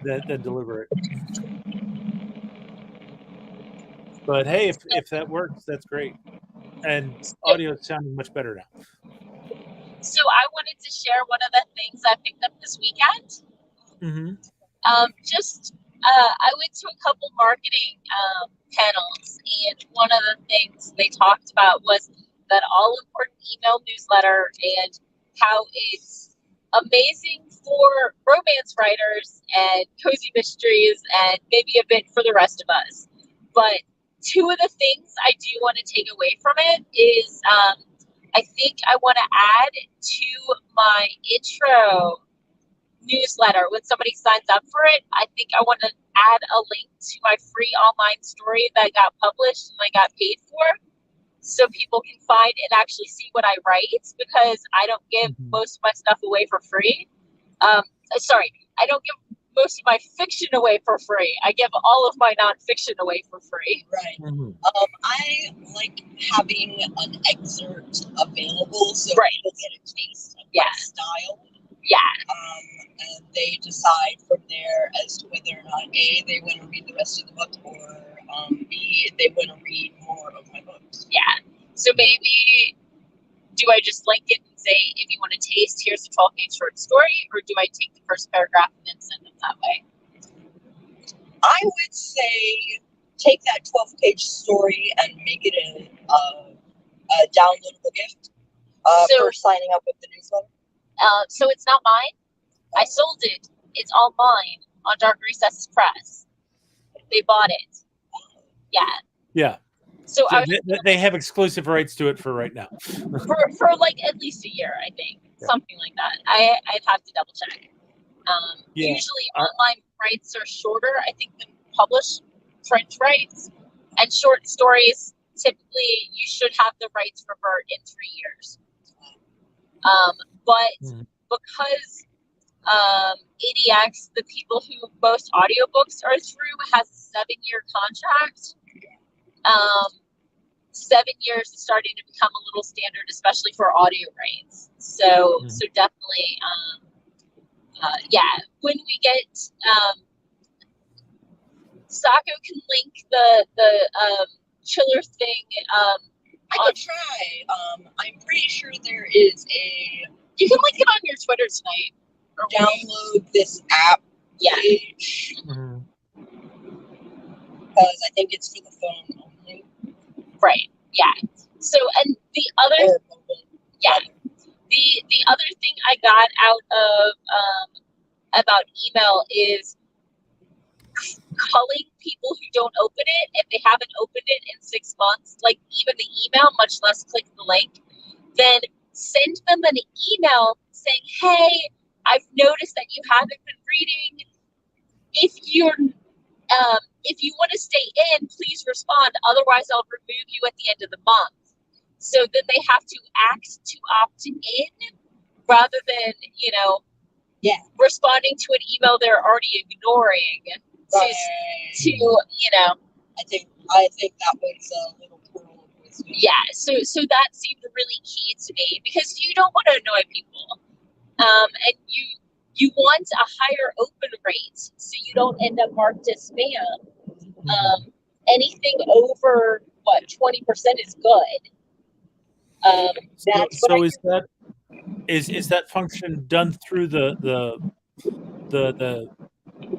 S2: than deliberate. But hey, if that works, that's great. And audio is sounding much better now.
S1: So I wanted to share one of the things I picked up this weekend.
S2: Mm-hmm.
S1: I went to a couple marketing panels, and one of the things they talked about was that all important email newsletter and how it's amazing for romance writers and cozy mysteries and maybe a bit for the rest of us. But two of the things I do want to take away from it is I think I want to add to my intro newsletter when somebody signs up for it. I think I want to add a link to my free online story that got published and I got paid for, so people can find and actually see what I write, because I don't give most of my stuff away for free. Sorry, I don't give most of my fiction away for free. I give all of my nonfiction away for free.
S3: Right. I like having an excerpt available so
S1: Right.
S3: people get a taste of my style.
S1: Yeah.
S3: And they decide from there as to whether or not A, they want to read the rest of the book, or B, they want to read more of my books.
S1: Yeah. So maybe, do I just link it and say, if you want to taste, here's a 12-page short story, or do I take the first paragraph and then send them that way?
S3: I would say take that 12-page story and make it a downloadable gift for signing up with the newsletter.
S1: So it's not mine. I sold it. It's all mine on Dark Recesses Press. They bought it. Yeah.
S2: Yeah.
S1: So
S2: they have exclusive rights to it for right now.
S1: for like at least a year, I think. Yeah. Something like that. I'd have to double check. Usually online rights are shorter, I think, than published print rights. And short stories, typically you should have the rights revert in 3 years. But because ADX, the people who most audiobooks are through, has a 7-year contract. 7 years is starting to become a little standard, especially for audio rights. So definitely, when we get, Sako can link the chiller thing.
S3: I could try. I'm pretty sure there is a.
S1: You can link it on your Twitter tonight. Or
S3: download this app page. Because I think it's for the phone only.
S1: Right. Yeah. So, and the other the other thing I got out of about email is calling people who don't open it if they haven't opened it in 6 months, like even the email, much less click the link. Then send them an email saying, "Hey, I've noticed that you haven't been reading. If you want to stay in, please respond. Otherwise, I'll remove you at the end of the month." So then they have to act to opt in rather than, responding to an email they're already ignoring.
S3: Right. I think that was a little pearl of wisdom.
S1: Yeah. So that seemed really key to me, because you don't want to annoy people. And you want a higher open rate so you don't end up marked as spam. Anything over 20% is good.
S2: Is that function done through the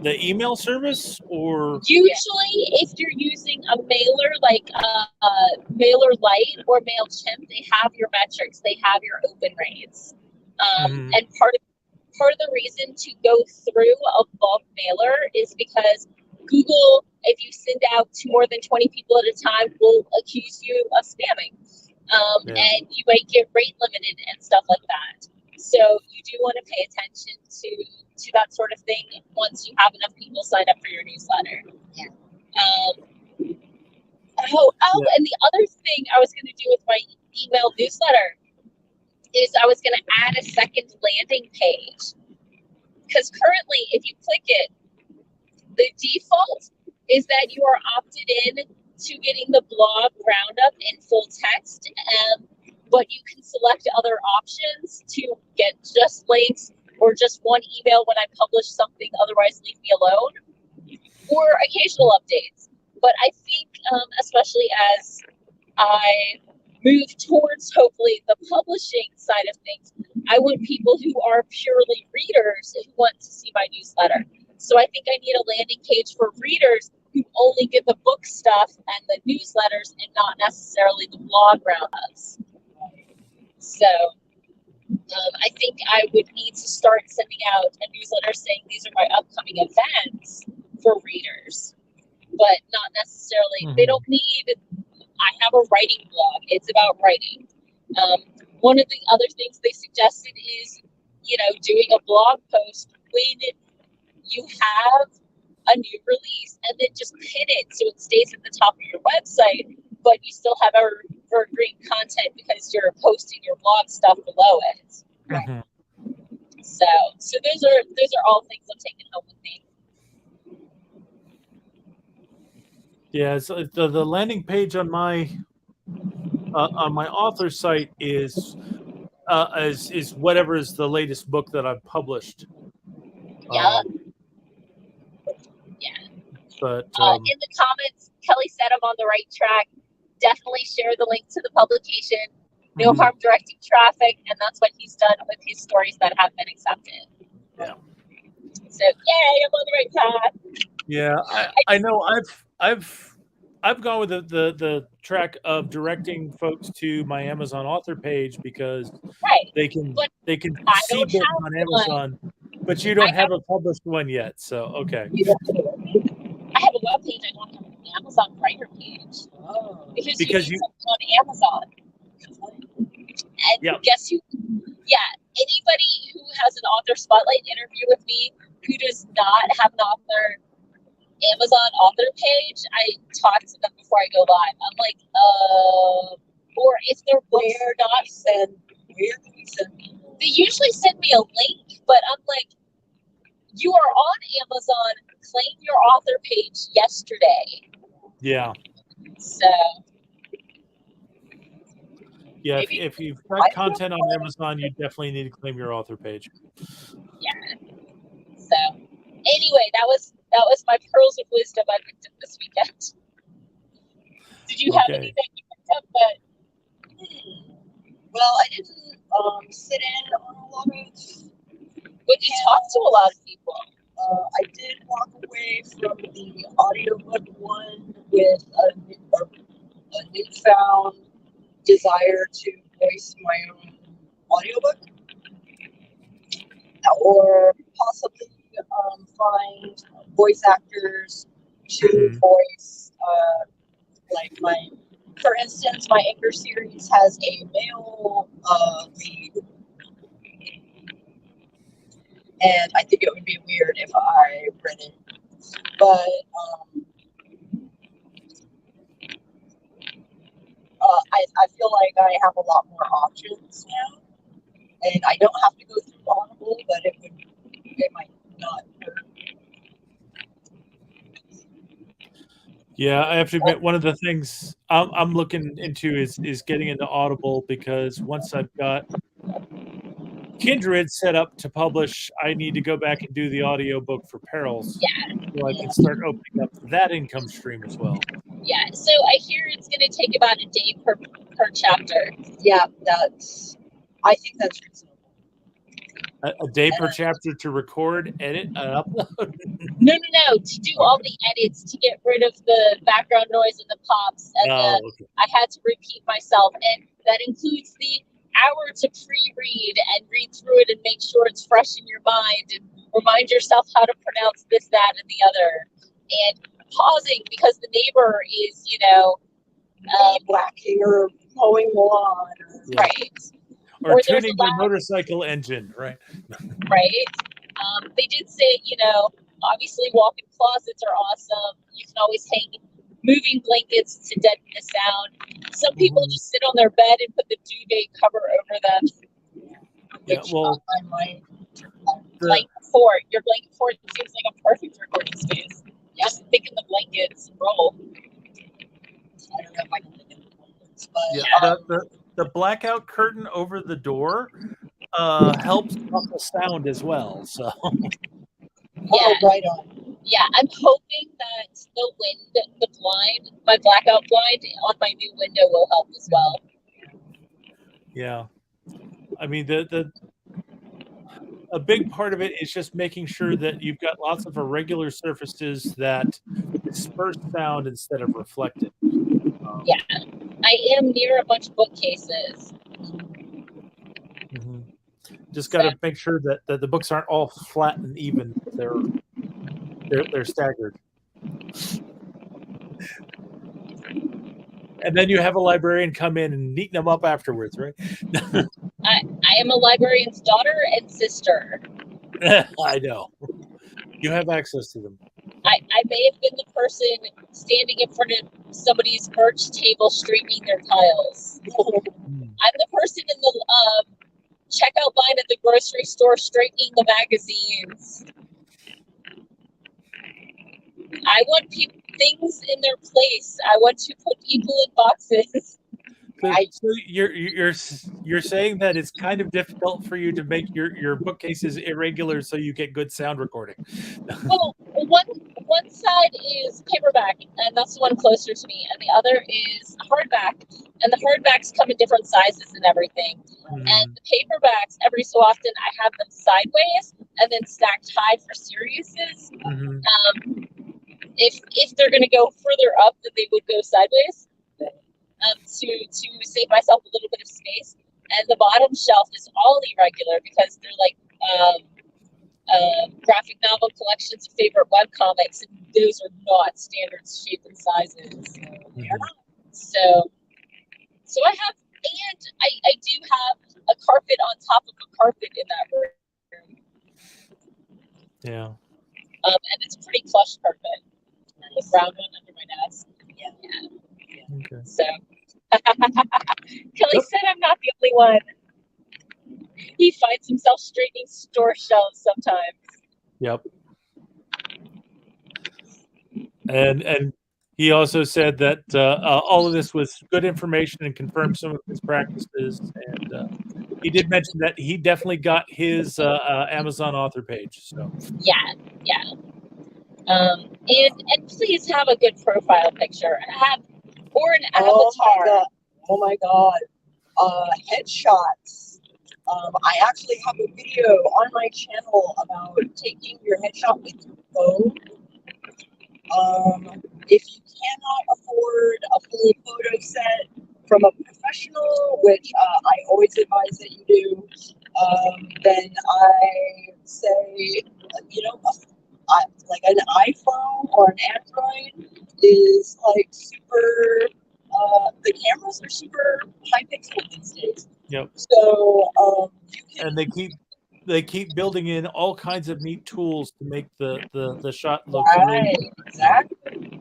S2: email service, or
S1: usually if you're using a mailer like MailerLite or MailChimp, they have your metrics, they have your open rates. And part of the reason to go through a bulk mailer is because Google, if you send out to more than 20 people at a time, will accuse you of spamming. And you might get rate limited and stuff like that. So you do want to pay attention to that sort of thing once you have enough people sign up for your newsletter. Yeah. And the other thing I was going to do with my email newsletter is I was going to add a second landing page. Because currently, if you click it, the default is that you are opted in to getting the blog roundup in full text, but you can select other options to get just links or just one email when I publish something, otherwise leave me alone, or occasional updates. But I think, especially as I move towards hopefully the publishing side of things, I want people who are purely readers who want to see my newsletter. So I think I need a landing page for readers who only get the book stuff and the newsletters and not necessarily the blog roundups. So I think I would need to start sending out a newsletter saying these are my upcoming events for readers, but not necessarily, they don't need, I have a writing blog. It's about writing. One of the other things they suggested is, doing a blog post when you have a new release and then just pin it so it stays at the top of your website, but you still have evergreen content because you're posting your blog stuff below it.
S2: Mm-hmm.
S1: So those are all things I'm taking home with me.
S2: Yeah, so the landing page on my author site is whatever is the latest book that I've published.
S1: Yeah.
S2: But
S1: in the comments, Kelly said I'm on the right track. Definitely share the link to the publication. No harm directing traffic, and that's what he's done with his stories that have been accepted.
S2: Yeah.
S1: So yay, I'm on the right path.
S2: Yeah, I know. I've gone with the track of directing folks to my Amazon author page because they can see books on Amazon, but you don't have a published one yet. So okay.
S1: I have a web page. I don't have an Amazon writer page. Oh. Because you on Amazon. And guess who? Yeah, anybody who has an author spotlight interview with me who does not have an Amazon author page, I talk to them before I go live. I'm like, or if their books are not sent, where do we send them? They usually send me a link, but I'm like, you are on Amazon, claim your author page yesterday.
S2: Yeah.
S1: So.
S2: Yeah, if you've got content on Amazon, you definitely need to claim your author page.
S1: Yeah. So, anyway, that was my pearls of wisdom I picked up this weekend. Did you have anything you picked up?
S3: Well, I didn't sit in on a lot of.
S1: But you talked to a lot of people.
S3: I did walk away from the audiobook one with a newfound desire to voice my own audiobook, or possibly find voice actors to voice, for instance, my Anchor series has a male lead, and I think it would be weird if I read it, but I feel like I have a lot more options now, and I don't have to go through Audible, but it might not hurt.
S2: Yeah, I have to admit, one of the things I'm looking into is getting into Audible, because once I've got Kindred set up to publish, I need to go back and do the audiobook for Perils.
S1: Yeah.
S2: So I can start opening up that income stream as well.
S1: Yeah, so I hear it's going to take about a day per chapter.
S3: Yeah, I think that's reasonable.
S2: A day per chapter to record, edit, and upload?
S1: No. To do all the edits, to get rid of the background noise and the pops. And I had to repeat myself. And that includes the hour to pre-read and read through it and make sure it's fresh in your mind and remind yourself how to pronounce this, that, and the other. And pausing because the neighbor is,
S3: whacking or mowing lawn.
S2: Yeah.
S1: Right.
S2: Or tuning the motorcycle engine, right?
S1: Right. They did say, obviously walk-in closets are awesome. You can always hang moving blankets to deaden the sound. Some people just sit on their bed and put the duvet cover over them.
S2: Yeah, well,
S1: Blanket fort. Your blanket fort seems like a perfect recording space. Just think in the blankets and roll.
S3: I don't know if I can think in the blankets, but
S2: the blackout curtain over the door helps off the sound as well. So
S3: right on.
S1: Yeah, I'm hoping that the blind, my blackout blind on my new window will help as well.
S2: Yeah, I mean a big part of it is just making sure that you've got lots of irregular surfaces that disperse sound instead of reflect it.
S1: Yeah, I am near a bunch of bookcases.
S2: Just got to make sure that the books aren't all flat and even. They're staggered. And then you have a librarian come in and neaten them up afterwards, right?
S1: I am a librarian's daughter and sister.
S2: I know. You have access to them.
S1: I may have been the person standing in front of somebody's merch table straightening their tiles. I'm the person in the checkout line at the grocery store straightening the magazines. I want things in their place. I want to put people in boxes.
S2: So you're saying that it's kind of difficult for you to make your bookcases irregular so you get good sound recording.
S1: Well, one side is paperback, and that's the one closer to me, and the other is hardback, and the hardbacks come in different sizes and everything. Mm-hmm. And the paperbacks, every so often, I have them sideways and then stacked high for series. Mm-hmm. If they're going to go further up, then they would go sideways. To save myself a little bit of space, and the bottom shelf is all irregular because they're like graphic novel collections of favorite webcomics, and those are not standard shape and sizes. So I have, and I do have a carpet on top of a carpet in that room.
S2: Yeah.
S1: And it's a pretty plush carpet. The brown one under my desk. Yeah.
S2: Okay.
S1: So Kelly said I'm not the only one. He finds himself straightening store shelves sometimes.
S2: Yep. And he also said that all of this was good information and confirmed some of his practices. And he did mention that he definitely got his Amazon author page. So
S1: yeah. And please have a good profile picture. Or an avatar.
S3: Oh my god. Headshots. I actually have a video on my channel about taking your headshot with your phone. If you cannot afford a full photo set from a professional, which I always advise that you do, then I say, like an iPhone or an Android is like super. The cameras are super high pixel these days.
S2: Yep.
S3: So
S2: and they keep building in all kinds of neat tools to make the shot look
S3: really exactly.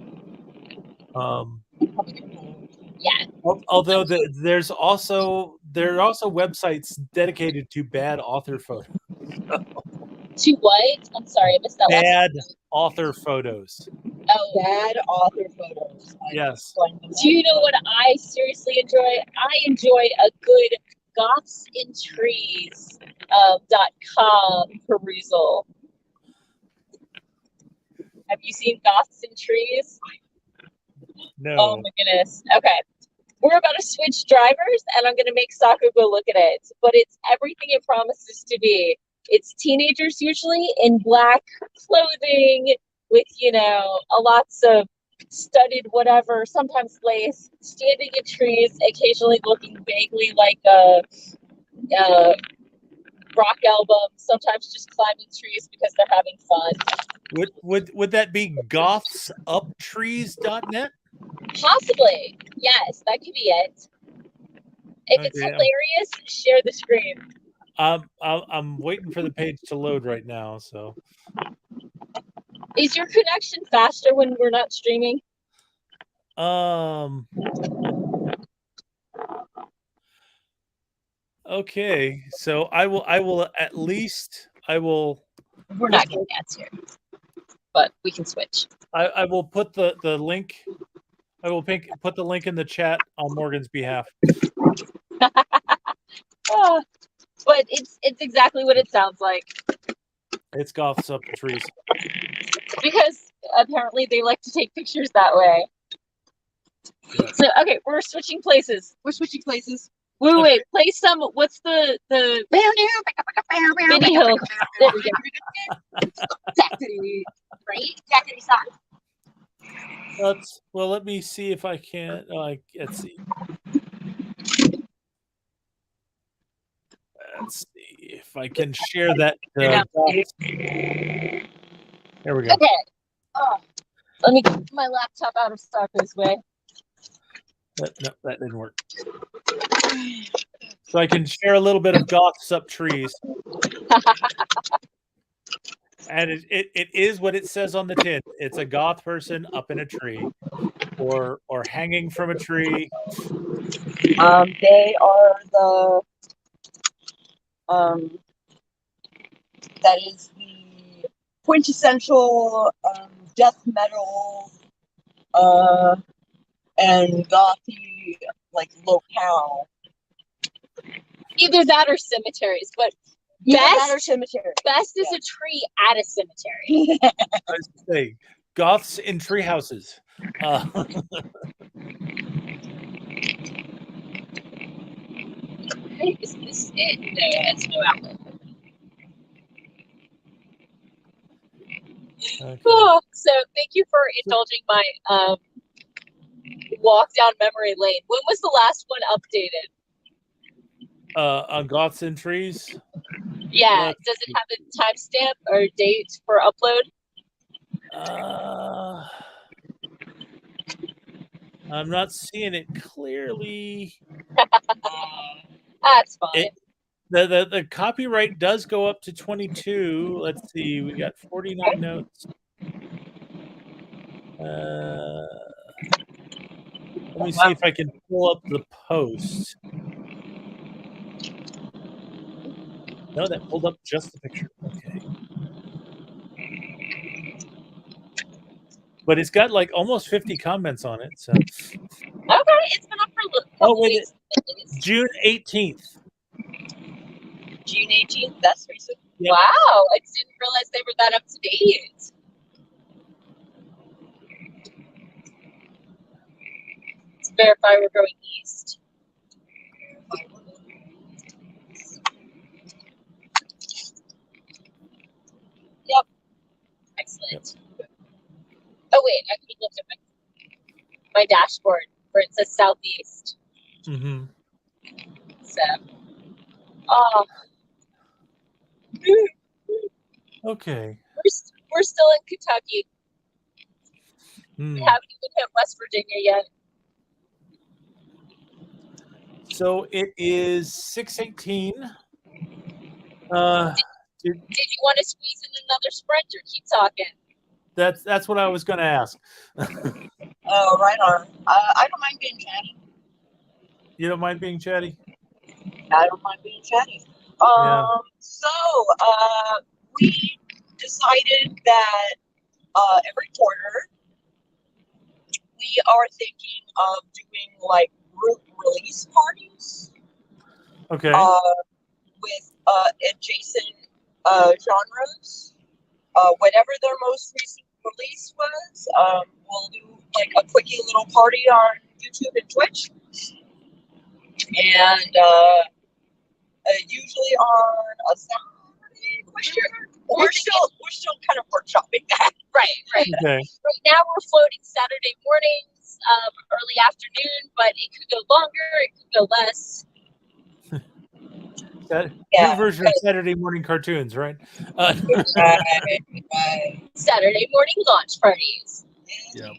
S1: Yeah.
S2: Although there are also websites dedicated to bad author photos.
S1: To what? I'm sorry, I missed that.
S2: Bad author photos.
S1: Oh,
S3: bad author photos.
S2: Yes.
S1: Do you know what I seriously enjoy? I enjoy a good gothsintrees.com perusal. Have you seen Goths in Trees?
S2: No.
S1: Oh my goodness. Okay. We're about to switch drivers, and I'm going to make Sako go look at it. But it's everything it promises to be. It's teenagers usually in black clothing with, lots of studded whatever, sometimes lace, standing in trees, occasionally looking vaguely like a rock album, sometimes just climbing trees because they're having fun.
S2: Would that be gothsuptrees.net?
S1: Possibly. Yes, that could be it. If it's hilarious, share the screen.
S2: I'm waiting for the page to load right now. So,
S1: is your connection faster when we're not streaming?
S2: Okay, so I will at least.
S1: We're not getting ads here, but we can switch.
S2: I will put the link. I will put the link in the chat on Morgan's behalf.
S1: But it's exactly what it sounds like.
S2: It's Goths Up the Trees.
S1: Because apparently they like to take pictures that way. Yeah. So okay, we're switching places. Wait, play some. What's the video? There we go. Zachary, right? Zachary song.
S2: Let me see if I can. Let's see. Let's see if if I can share that.
S1: Yeah.
S2: There we go.
S1: Okay. Let me get my laptop out of Sako's way.
S2: No, that didn't work. So I can share a little bit of goths up trees. And it is what it says on the tin. It's a goth person up in a tree or hanging from a tree.
S3: They are the that is the quintessential death metal and gothy like locale.
S1: Either that or cemeteries, but best is a tree at a cemetery.
S2: I was say, goths in tree houses.
S1: Is this it? No, it's no outlet.
S2: Okay.
S1: Oh, so thank you for indulging my walk down memory lane. When was the last one updated?
S2: On goths in trees.
S1: Yeah, does it have a timestamp or date for upload?
S2: I'm not seeing it clearly.
S1: That's fine.
S2: The copyright does go up to 22. Let's see, we got 49 notes. Let me see if I can pull up the post. No, that pulled up just the picture. Okay. But it's got like almost 50 comments on it. So.
S1: Okay, it's been up for a couple weeks.
S2: June 18th.
S3: June 18th, that's recent.
S1: Yep. Wow, I didn't realize they were that up to date. Let's verify we're going east. Yep. Excellent. Yep. Oh wait, I could have looked at my dashboard where it says southeast.
S2: Mm-hmm.
S1: So, oh.
S2: Okay.
S1: We're still in Kentucky. We haven't even hit West Virginia yet.
S2: So it is 6:18.
S1: Did you want to squeeze in another sprint or keep talking?
S2: That's what I was going to ask.
S3: Oh, right on. I don't mind being chatty.
S2: You don't mind being chatty?
S3: I don't mind being chatty.
S2: Yeah.
S3: So we decided that every quarter we are thinking of doing like group release parties.
S2: Okay.
S3: With adjacent genres. Whatever their most recent release was, we'll do like a quickie little party on YouTube and Twitch. And usually on a Saturday, we're still kind of workshopping that. Right.
S2: Okay.
S1: Right now we're floating Saturday mornings, early afternoon, but it could go longer, it could go less.
S2: New version of Saturday morning cartoons, right?
S1: Saturday morning launch parties.
S2: Yeah.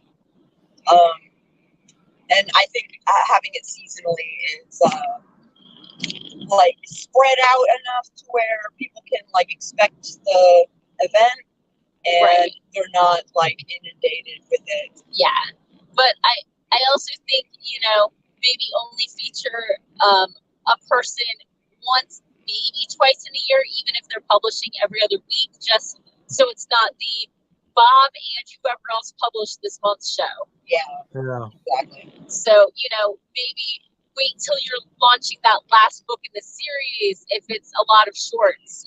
S3: And I think having it seasonally is like spread out enough to where people can like expect the event and they're not like inundated with it.
S1: Yeah, but I also think maybe only feature a person once, maybe twice in a year, even if they're publishing every other week, just so it's not the Bob and whoever else published this month's show.
S3: Yeah,
S1: exactly. So, maybe wait till you're launching that last book in the series if it's a lot of shorts,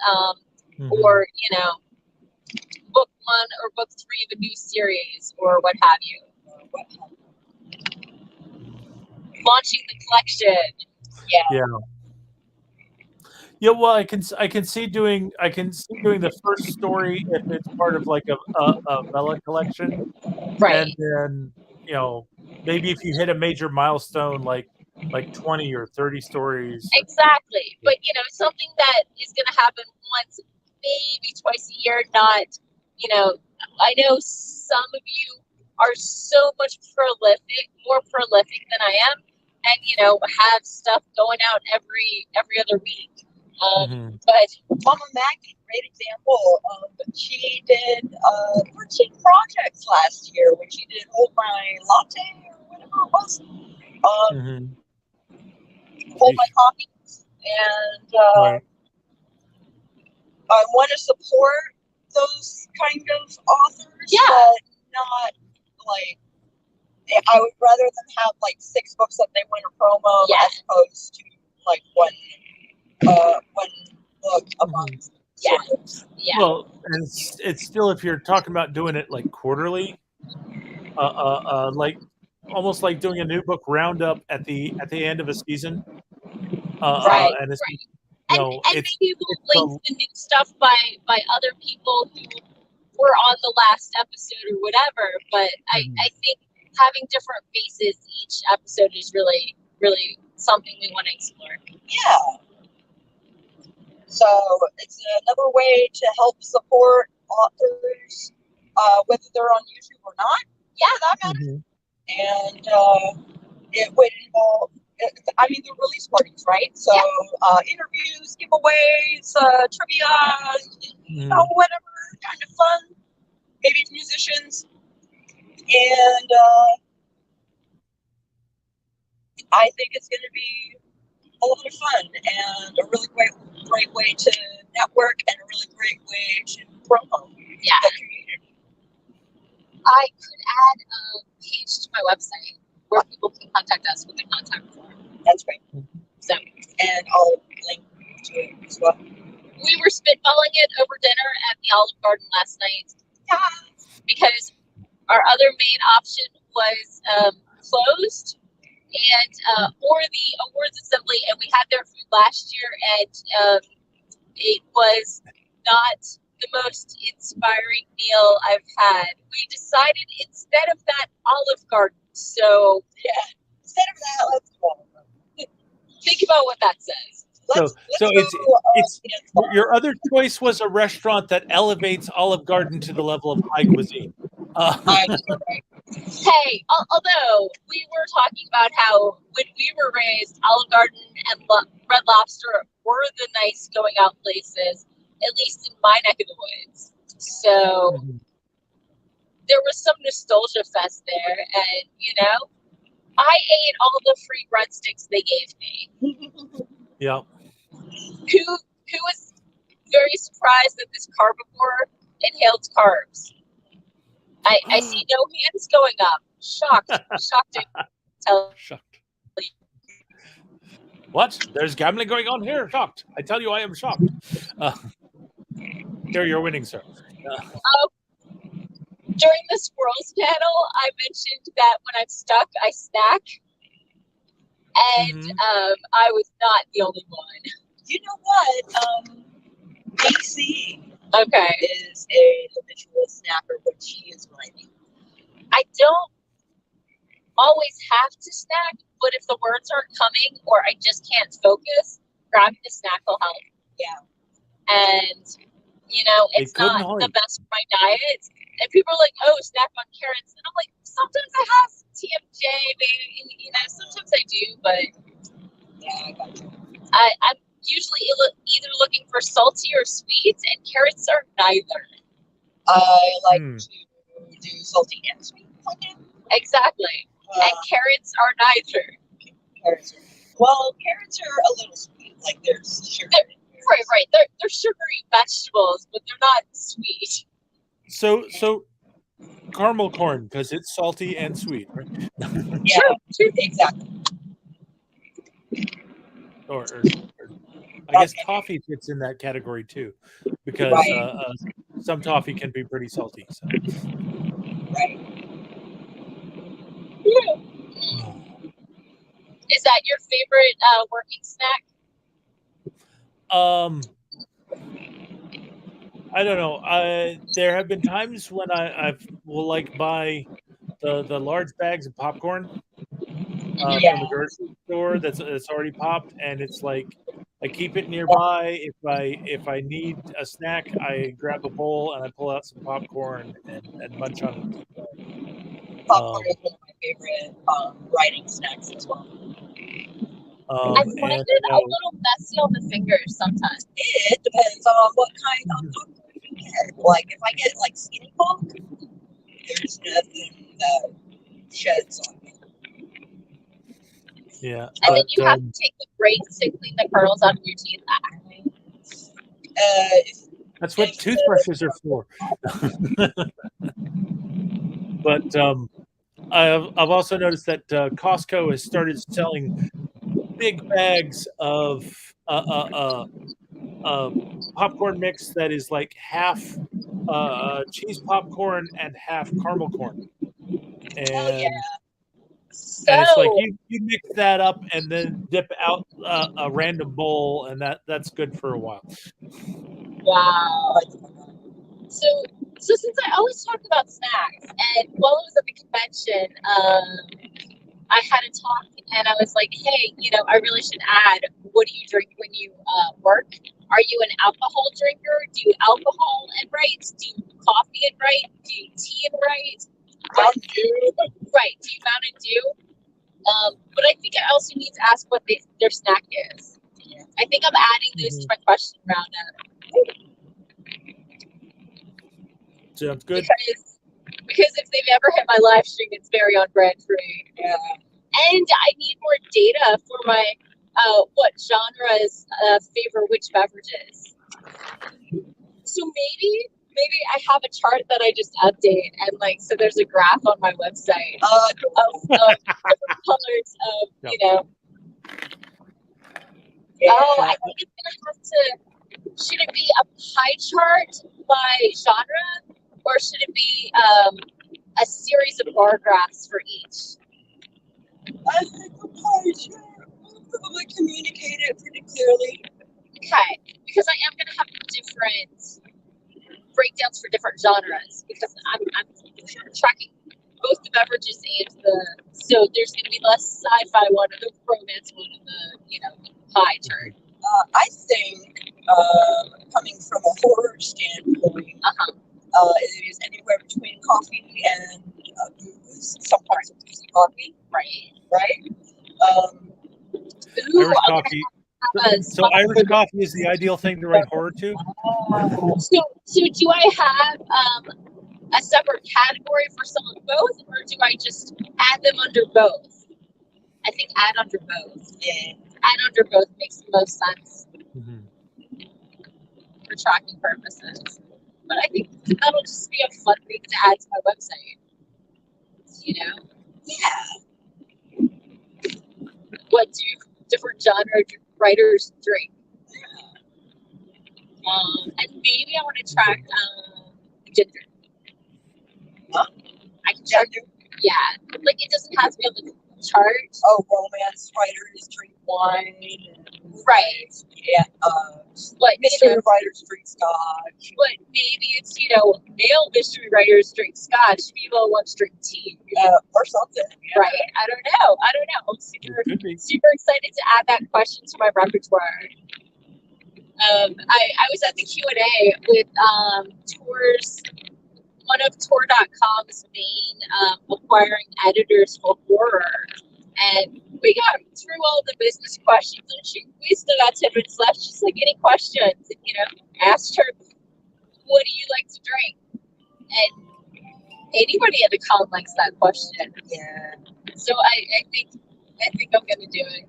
S1: or, book 1 or book 3 of a new series or what have you. Launching the collection.
S2: Yeah. Yeah, well, I can see doing the first story if it's part of like a Bella collection,
S1: right?
S2: And then maybe if you hit a major milestone like like 20 or 30 stories.
S1: Exactly. But, something that is going to happen once, maybe twice a year, not, I know some of you are so much more prolific than I am, and, have stuff going out every other week. But
S3: Mama Maggie, great example. She did 13 projects last year when she did Hold My Latte or whatever it was. Hold My Coffee. And
S2: Right.
S3: I want to support those kind of authors,
S1: Yeah.
S3: but not like, I would rather them have like 6 books that they win a promo as opposed to like one book a month.
S1: Yeah.
S2: Well, and it's still, if you're talking about doing it like quarterly, like almost like doing a new book roundup at the end of a season.
S1: Right.
S2: And it's,
S1: and maybe we'll link the new stuff by other people who were on the last episode or whatever. But I think having different faces each episode is really, really something we want to explore.
S3: Yeah. So it's another way to help support authors, whether they're on YouTube or not. Yeah, that matters. And it would involve, the release parties, right? So interviews, giveaways, trivia, whatever kind of fun. Maybe musicians. And I think it's going to be a lot of fun and a really great way to network and a really great way to promote the community.
S1: I could add a page to my website where people can contact us with their contact form.
S3: That's great.
S1: So,
S3: and I'll link to it as well.
S1: We were spitballing it over dinner at the Olive Garden last night because our other main option was closed, and or the awards assembly, and we had their food last year, and it was not the most inspiring meal I've had. We decided instead of that, Olive Garden. So
S3: instead of that, let's go.
S1: Think about what that says.
S2: So it's your other choice was a restaurant that elevates Olive Garden to the level of high cuisine.
S1: Hey, although we were talking about how when we were raised, Olive Garden and Red Lobster were the nice going out places, at least in my neck of the woods. So there was some nostalgia fest there, and I ate all the free breadsticks they gave me.
S2: Yeah.
S1: Who was very surprised that this carbivore inhaled carbs? I see no hands going up. Shocked to tell
S2: Shocked. What? There's gambling going on here? Shocked. I tell you, I am shocked. Here, you're winning, sir.
S1: During the squirrels panel, I mentioned that when I'm stuck, I snack. And I was not the only one.
S3: You know what? DC is a habitual snacker when she is writing.
S1: I don't always have to snack, but if the words aren't coming or I just can't focus, grabbing a snack will help.
S3: Yeah.
S1: And, it's not the best for my diet. And people are like, oh, snack on carrots. And I'm like, sometimes I have TMJ, maybe, sometimes I do, but
S3: I got you.
S1: I'm usually either looking for salty or sweet, and carrots are neither.
S3: I like to do salty and sweet.
S1: Exactly. And carrots are neither.
S3: Carrots are a little sweet. Like there's sugar.
S1: Right. They're sugary vegetables, but they're not sweet.
S2: So caramel corn, because it's salty and sweet, right?
S3: Yeah, true. Exactly.
S2: Or I guess toffee fits in that category too, because some toffee can be pretty salty. So.
S3: Right.
S1: Yeah. Is that your favorite working snack?
S2: I don't know. There have been times when I will buy the large bags of popcorn from the grocery store that's already popped, and it's like I keep it nearby. If I need a snack, I grab a bowl and I pull out some popcorn and munch on it.
S3: Popcorn is one of my favorite writing snacks as well.
S1: I find it a little messy on the fingers sometimes.
S3: It depends on what kind of popcorn you get. Like if I get like skinny pop, there's nothing that sheds on me.
S2: Yeah,
S1: and then you have to take the breaks to clean the kernels out of your teeth.
S2: That's what toothbrushes are for. But I've also noticed that Costco has started selling big bags of popcorn mix that is like half cheese popcorn and half caramel corn. And
S1: So,
S2: and it's like you mix that up and then dip out a random bowl, and that's good for a while.
S1: wow. So since I always talk about snacks, and while I was at the convention, I had a talk, and I was like, hey, I really should add, what do you drink when you work? Are you an alcohol drinker? Do you alcohol and write? Do you coffee and write? Do you tea and write?
S3: Mountain Dew.
S1: Right. Do you Mountain Dew? But I think I also need to ask what their snack is. I think I'm adding those to my question roundup.
S2: Sounds good.
S1: Because if they've ever hit my live stream, it's very on brand for me.
S3: Yeah.
S1: And I need more data for my what genres favor which beverages. So maybe I have a chart that I just update, and so there's a graph on my website of different colors of
S3: Yeah.
S1: Oh, I think it's gonna have to. Should it be a pie chart by genre, or should it be a series of bar graphs for each?
S3: I think a pie chart will probably communicate it pretty clearly.
S1: Okay, because I am gonna have different breakdowns for different genres, because I'm tracking both the beverages and so there's gonna be less sci-fi one and the romance one and the pie chart.
S3: I think coming from a horror standpoint, it is anywhere between coffee and booze. Sometimes boozy coffee, right?
S2: Irish coffee. So Irish coffee is the ideal thing to write horror to.
S1: So do I have a separate category for some of both, or do I just add them under both? I think add under both. Yeah. Add under both makes the most sense for tracking purposes. But I think that'll just be a fun thing to add to my website. Yeah. What do different genre writers drink? And maybe I want to track gender. I can track. Yeah, it doesn't have to be on the chart.
S3: Oh, romance writers drink wine.
S1: Right.
S3: Yeah. Mystery writers drink scotch.
S1: But maybe it's male mystery writers drink scotch, female ones drink tea.
S3: Or something. Yeah.
S1: Right. I don't know. I'm super excited to add that question to my repertoire. I was at the Q&A with Tours, one of Tour.com's main acquiring editors for horror. And we got through all the business questions, and we still got 10 minutes left. She's like, any questions? And, asked her, what do you like to drink? And anybody at the con likes that question.
S3: Yeah.
S1: So I think I'm going to do it.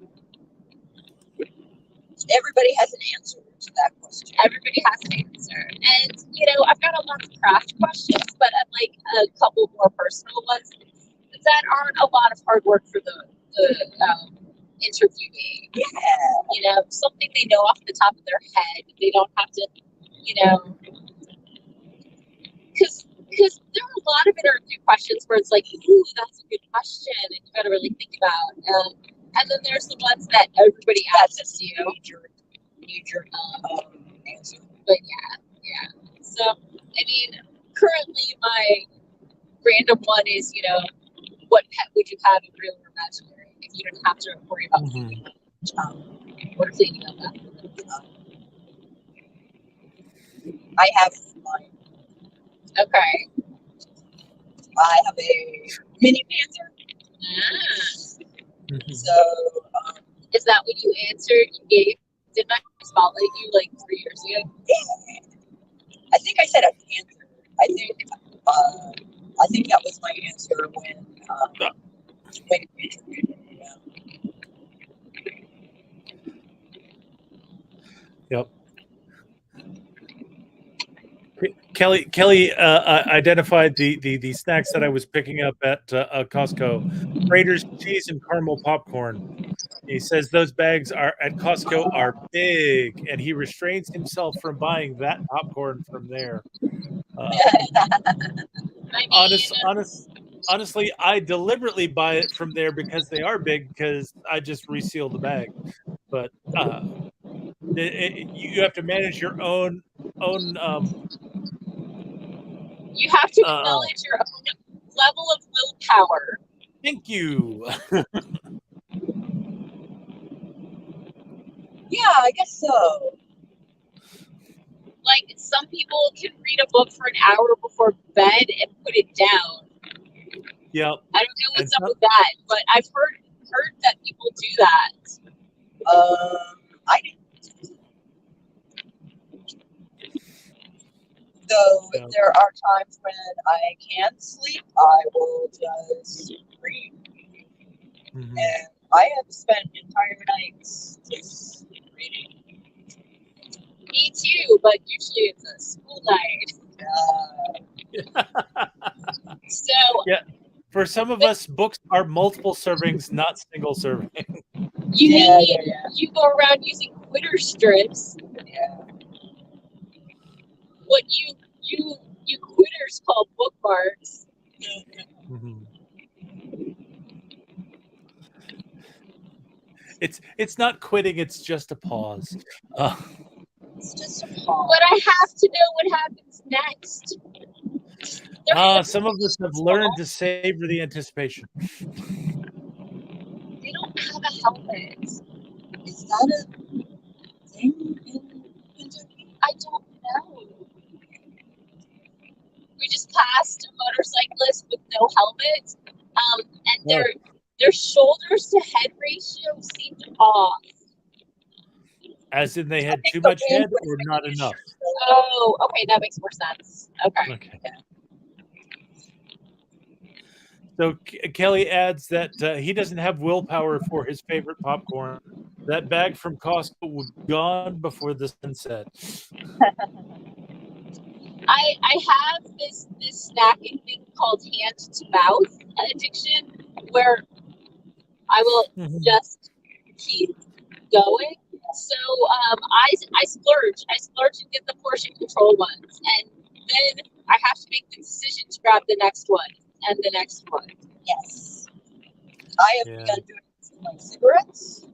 S3: Everybody has an answer to that question.
S1: Everybody has an answer. And, I've got a lot of craft questions, but I'd like a couple more personal ones that aren't a lot of hard work for the interviewee. Yeah. Something they know off the top of their head. They don't have to, because there are a lot of interview questions where it's like, ooh, that's a good question, and you got to really think about. And then there's the ones that everybody asks you. Major answer. But yeah. So, currently my random one is, what pet would you have in real or imaginary? If you don't have to worry about cleaning up or cleaning up after them.
S3: I have mine.
S1: Okay.
S3: I have a mini panther. So,
S1: is that what you answered? You gave? Didn't I spotlight you like 3 years ago?
S3: Yeah. I think I said a panther. I think that was my answer when you interviewed me.
S2: Yep. Kelly identified the snacks that I was picking up at Costco: Raiders cheese and caramel popcorn. He says those bags are at Costco are big, and he restrains himself from buying that popcorn from there. Honestly, I deliberately buy it from there because they are big, because I just reseal the bag. But you have to manage your own.
S1: You have to acknowledge your own level of willpower.
S2: Thank you.
S3: Yeah, I guess so.
S1: Like, some people can read a book for an hour before bed and put it down.
S2: Yeah.
S1: I don't know what's up with that, but I've heard that people do that.
S3: I didn't. Though there are times when I can't sleep, I will just read. And I have spent entire nights just reading.
S1: Me too, but usually it's a school night. So
S2: yeah, for some of us, books are multiple servings, not single serving.
S1: You go around using quitter strips.
S3: Yeah.
S1: What you quitters call bookmarks.
S2: It's not quitting, it's just a pause.
S3: It's just a pause.
S1: But I have to know what happens next.
S2: Some of us have learned to savor the anticipation.
S1: They don't have a helmet.
S3: Is that a thing in Kentucky?
S1: I don't know. We just passed a motorcyclist with no helmet, and their shoulders to head ratio seemed off.
S2: As in they had too much head or not enough?
S1: Oh, okay, that makes more sense. Okay.
S2: So Kelly adds that he doesn't have willpower for his favorite popcorn. That bag from Costco was gone before the sunset.
S1: I have this snacking thing called hand to mouth addiction, where I will just keep going. So I splurge and get the portion control ones, and then I have to make the decision to grab the next one and the next one.
S3: Yes, I have begun doing this with my cigarettes.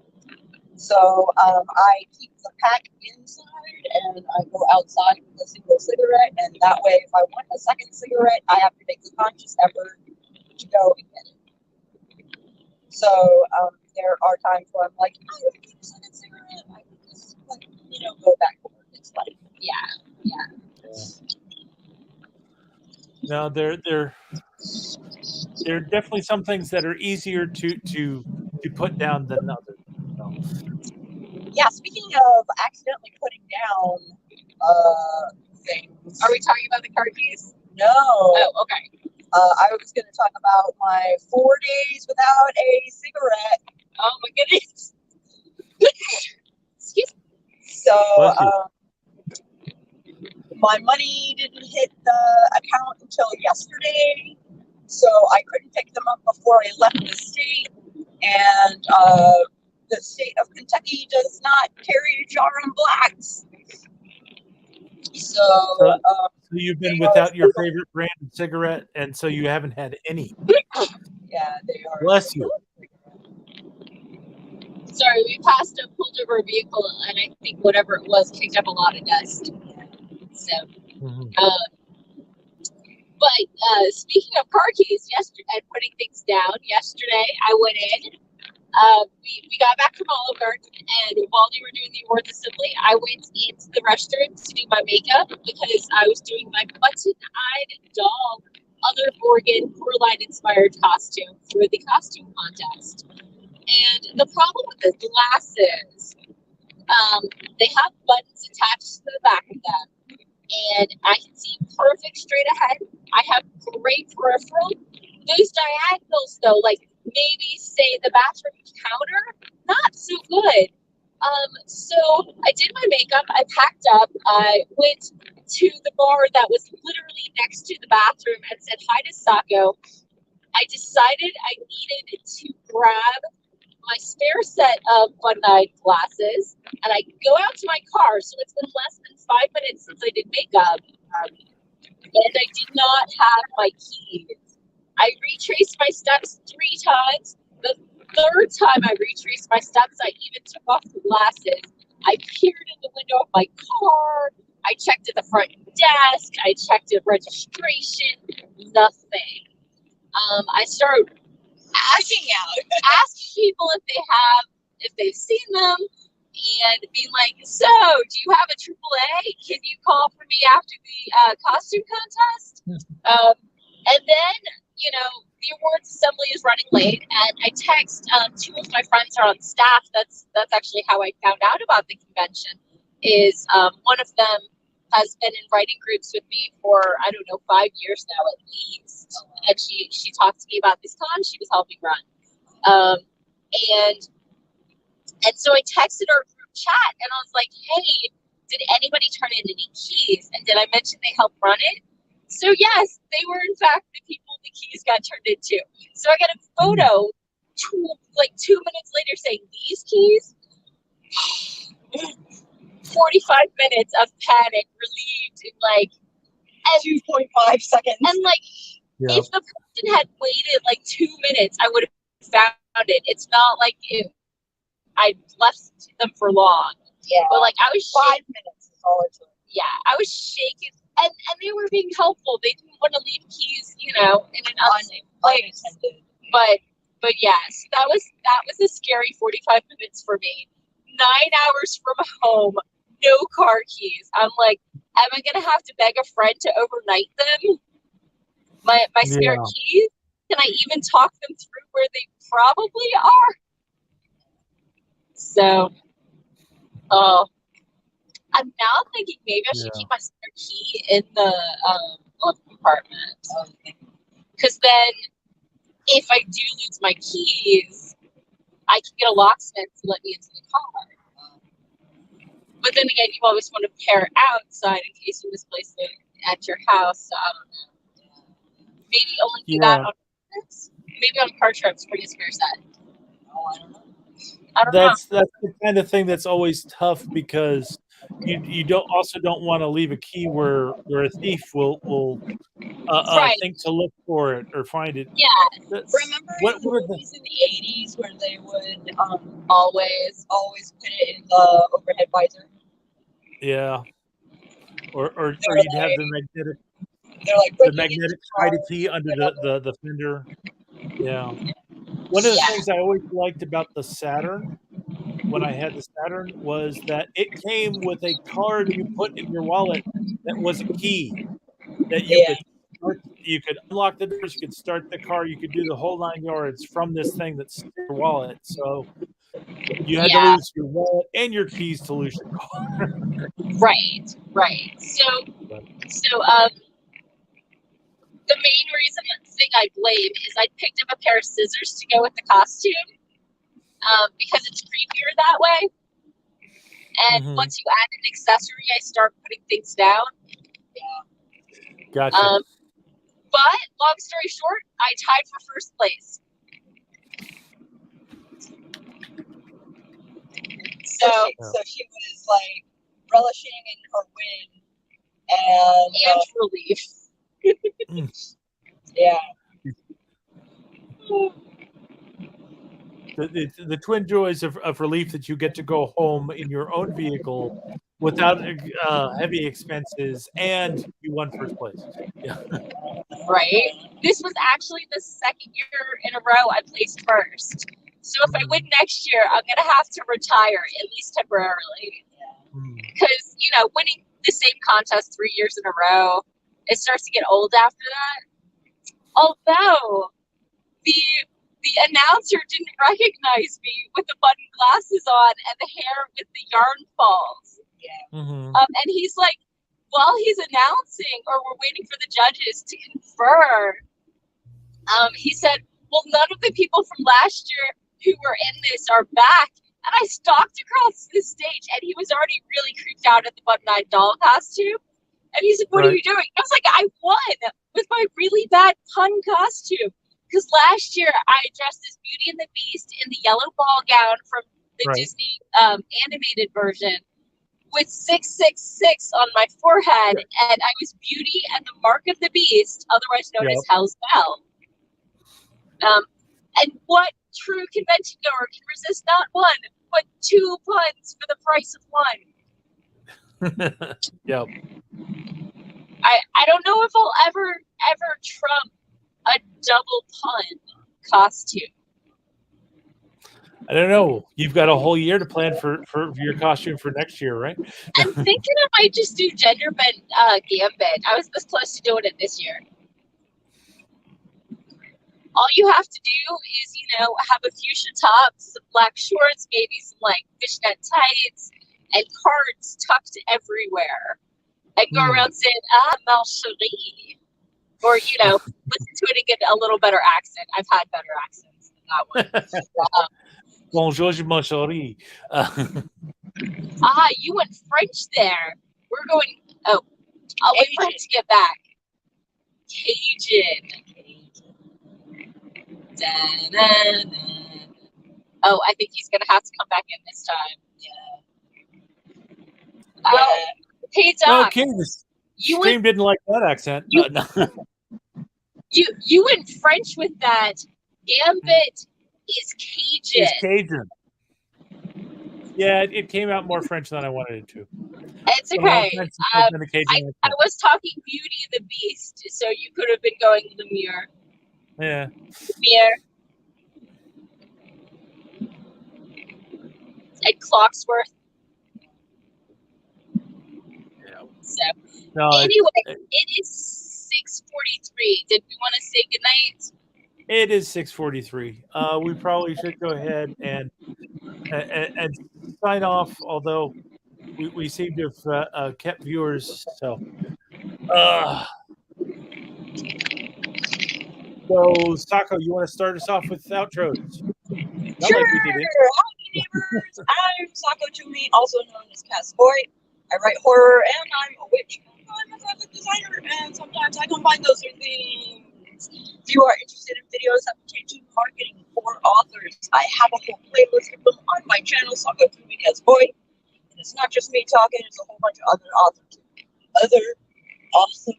S3: So I keep the pack inside and I go outside with a single cigarette, and that way if I want a second cigarette, I have to make the conscious effort to go and get it. So there are times where I'm like, I don't need a second cigarette. I can just go back to work. It's like,
S1: yeah.
S2: Now there are definitely some things that are easier to put down than others.
S3: Yeah, speaking of accidentally putting down things.
S1: Are we talking about the car keys?
S3: No.
S1: Oh, okay.
S3: I was going to talk about my 4 days without a cigarette.
S1: Oh my goodness. Excuse me.
S3: So my money didn't hit the account until yesterday, so I couldn't pick them up before I left the state. And the state of Kentucky does not carry Jarum Blacks. So
S2: you've been without your favorite brand of cigarette, and so you haven't had any.
S3: Yeah, they are.
S2: Bless you.
S1: Sorry, we passed a pulled over vehicle, and I think whatever it was kicked up a lot of dust. So, but speaking of car keys, yesterday and putting things down, yesterday I went in we got back from Olive Garden, and while they were doing the awards assembly, I went into the restroom to do my makeup because I was doing my button-eyed doll, other Morgan Coraline-inspired costume for the costume contest. And the problem with the glasses, they have buttons attached to the back of them, and I can see perfect straight ahead. I have great peripheral. Those diagonals, though, like maybe say the bathroom counter, not so good. So I did my makeup, I packed up, I went to the bar that was literally next to the bathroom and said hi to Sako. I decided I needed to grab my spare set of button-eyed glasses, and I go out to my car. So it's been less than 5 minutes since I did makeup, and I did not have my keys. I retraced my steps 3 times. The third time I retraced my steps, I even took off the glasses. I peered in the window of my car. I checked at the front desk. I checked at registration. Nothing. I started asking people if they've seen them, and being like, so, do you have a AAA? Can you call for me after the costume contest? And then, you know, the awards assembly is running late, and I text 2 of my friends are on staff. That's actually how I found out about the convention. Is one of them has been in writing groups with me for, I don't know, 5 years now at least. And she talked to me about this con she was helping run. And so I texted our group chat, and I was like, hey, did anybody turn in any keys? And did I mention they helped run it? So yes, they were in fact the people the keys got turned into. So I got a photo 2 minutes later saying, these keys? 45 minutes of panic relieved in like
S3: 2.5 seconds.
S1: And like, if the person had waited like 2 minutes, I would have found it. It's not like I left them for long.
S3: Yeah.
S1: But like, I was
S3: 5 minutes is all it took.
S1: Yeah, I was shaking, and they were being helpful. They didn't want to leave keys, you know, in an unsafe place. But yes, that was a scary 45 minutes for me. 9 hours from home, no car keys. I'm like, am I gonna have to beg a friend to overnight them? My spare keys? Can I even talk them through where they probably are? So, I'm now thinking maybe I should keep my spare key in the glove compartment. Because then, if I do lose my keys, I can get a locksmith to let me into the car. But then again, you always want to pair outside in case you misplace it at your house. So I don't know. Maybe only do that on trips. Maybe on car trips, bring a spare set. Oh, I don't know.
S2: That's the kind of thing that's always tough, because you don't want to leave a key where a thief will think to look for it or find it.
S1: Yeah.
S3: Remember in the movies in the 80s where they would always put it in the overhead visor?
S2: Yeah. Or you'd have the magnetic.
S3: They're like
S2: the magnetic hide key under the fender. Yeah. One of the things I always liked about the Saturn, when I had the Saturn, was that it came with a card you put in your wallet that was a key that you could unlock the doors, you could start the car, you could do the whole 9 yards from this thing that's your wallet. So you had to lose your wallet and your keys to lose your car.
S1: Right. So the main thing I blame is I picked up a pair of scissors to go with the costume, because it's creepier that way. And once you add an accessory, I start putting things down.
S2: Gotcha.
S1: But long story short, I tied for first place. So she was like relishing in her win and relief. Yeah.
S2: The twin joys of relief that you get to go home in your own vehicle without heavy expenses, and you won first place. Yeah.
S1: Right. This was actually the second year in a row I placed first. So if I win next year, I'm going to have to retire, at least temporarily. Because, you know, winning the same contest 3 years in a row, it starts to get old after that. Although the announcer didn't recognize me with the button glasses on and the hair with the yarn falls. And he's like, while he's announcing, or we're waiting for the judges to confer, he said, well, none of the people from last year who were in this are back. And I stalked across the stage, and he was already really creeped out at the button-eyed doll costume. And he said, what are you doing? I was like, I won with my really bad pun costume. Because last year, I dressed as Beauty and the Beast in the yellow ball gown from the Disney animated version with 666 on my forehead. And I was Beauty and the Mark of the Beast, otherwise known as Hell's Bell. And what true convention goer can resist not one, but two puns for the price of one? I don't know if I'll ever trump a double pun costume.
S2: I don't know. You've got a whole year to plan for your costume for next year, right?
S1: I'm thinking I might just do gender bent gambit. I was this close to doing it this year. All you have to do is, you know, have a fuchsia top, some black shorts, maybe some like fishnet tights, and cards tucked everywhere. And go around saying, ma chérie. Or, you know, listen to it and get a little better accent. I've had better accents than that one.
S2: Bonjour, mon chéri.
S1: You went French there. We're going, I'll wait for him to get back. Cajun. Da-na-na. Oh, I think he's going to have to come back in this time. Hey, Doc.
S2: Okay, the stream didn't like that accent.
S1: You went French with that. Gambit is Cajun.
S2: It's Cajun. Yeah, it came out more French than I wanted it to.
S1: It's okay. I was talking Beauty and the Beast, so you could have been going Lumiere.
S2: Yeah.
S1: Lumiere. And Clocksworth.
S2: Yeah.
S1: So, anyway, it is 6:43. Did we want to say goodnight?
S2: It is 6:43. We probably should go ahead and sign off, although we seem to have kept viewers. So Sako, you want to start us off with outros?
S3: Sure. Like we did it. Hi, neighbors. I'm Sako Tumi, also known as Voit. I write horror, and I'm a witch. I'm a graphic designer, and sometimes I combine those two things. If you are interested in videos that pertain to marketing for authors, I have a whole playlist of them on my channel, Sako Tumi as Voit. And it's not just me talking; it's a whole bunch of other awesome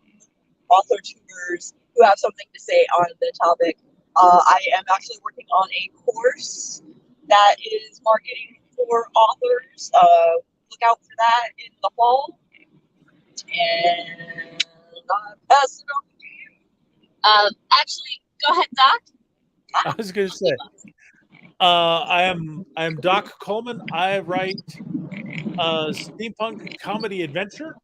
S3: author-tubers who have something to say on the topic. I am actually working on a course that is marketing for authors. Look out for that in the fall. And pass it on to you.
S1: Actually, go ahead, Doc.
S2: I was going to say, I am Doc Coleman. I write steampunk comedy adventure.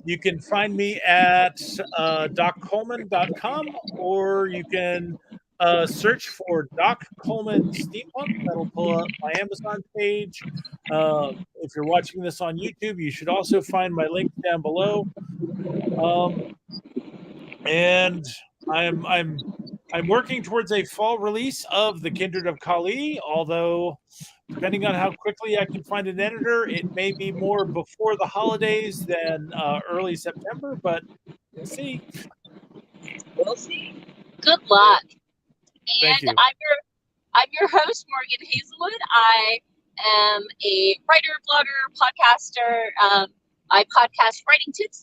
S2: You can find me at doccoleman.com, or you can search for Doc Coleman Steampunk. That'll pull up my Amazon page. If you're watching this on YouTube, you should also find my link down below. And I'm working towards a fall release of The Kindred of Kali, although depending on how quickly I can find an editor, it may be more before the holidays than early September, but we'll see.
S3: We'll see.
S1: Good luck.
S2: Thank you.
S1: I'm your host, Morgan Hazelwood. I am a writer, blogger, podcaster. I podcast writing tips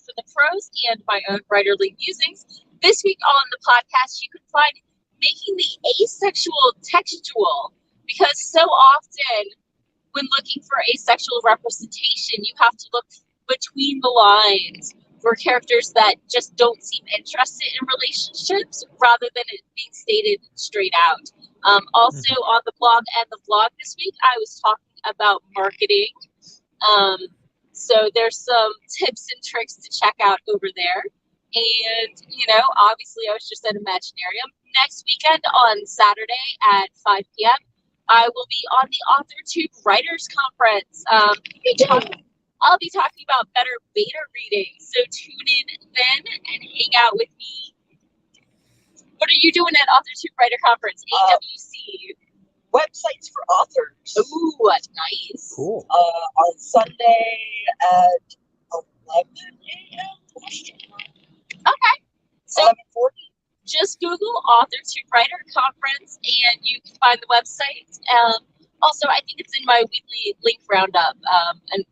S1: for the pros and my own writerly musings. This week on the podcast, you can find Making the Asexual Textual, because so often when looking for asexual representation, you have to look between the lines for characters that just don't seem interested in relationships rather than it being stated straight out. Also on the blog and the vlog this week, I was talking about marketing. So there's some tips and tricks to check out over there. And, you know, obviously I was just at Imaginarium. Next weekend on Saturday at 5 p.m., I will be on the AuthorTube Writers Conference. I'll be talking about better beta reading. So tune in then and hang out with me. What are you doing at AuthorTube Writer Conference, AWC?
S3: Websites for authors.
S1: Ooh, nice.
S2: Cool.
S3: On Sunday at 11 a.m.
S1: Okay. So
S3: 11:40.
S1: just Google AuthorTube Writer Conference and you can find the website. Also, I think it's in my weekly link roundup. And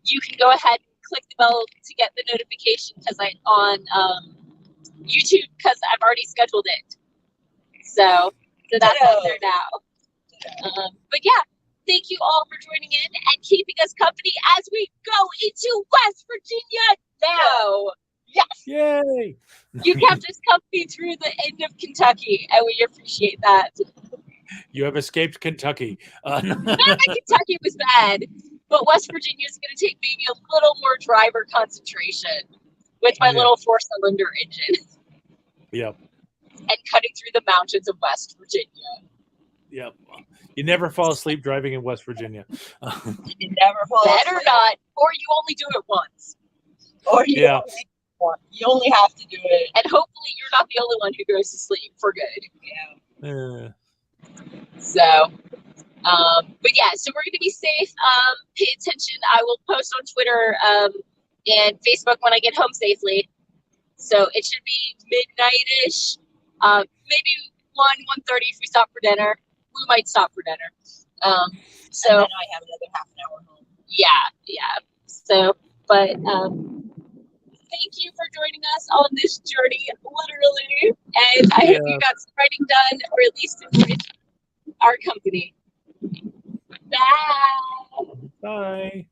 S1: you can go ahead and click the bell to get the notification because I'm on YouTube because I've already scheduled it. So that's out there now. But yeah, thank you all for joining in and keeping us company as we go into West Virginia now. Yes.
S2: Yay.
S1: You kept us company through the end of Kentucky, and we appreciate that.
S2: You have escaped Kentucky.
S1: Not that Kentucky was bad, but West Virginia is going to take maybe a little more driver concentration with my little 4-cylinder engine.
S2: Yep.
S1: And cutting through the mountains of West Virginia.
S2: Yep. You never fall asleep driving in West Virginia.
S3: You never fall
S1: Better
S3: asleep.
S1: not, or you only do it once.
S3: Or you only have to do it.
S1: And hopefully you're not the only one who goes to sleep for good.
S2: Yeah.
S1: So, but yeah, so we're going to be safe. Pay attention. I will post on Twitter and Facebook when I get home safely. So it should be midnight-ish. Maybe 1:30 if we stop for dinner. We might stop for dinner. So
S3: and then I have another half an hour home.
S1: Yeah. So, but thank you for joining us on this journey, literally. And I hope you got some writing done, or at least enjoyed our company. Bye.
S2: Bye.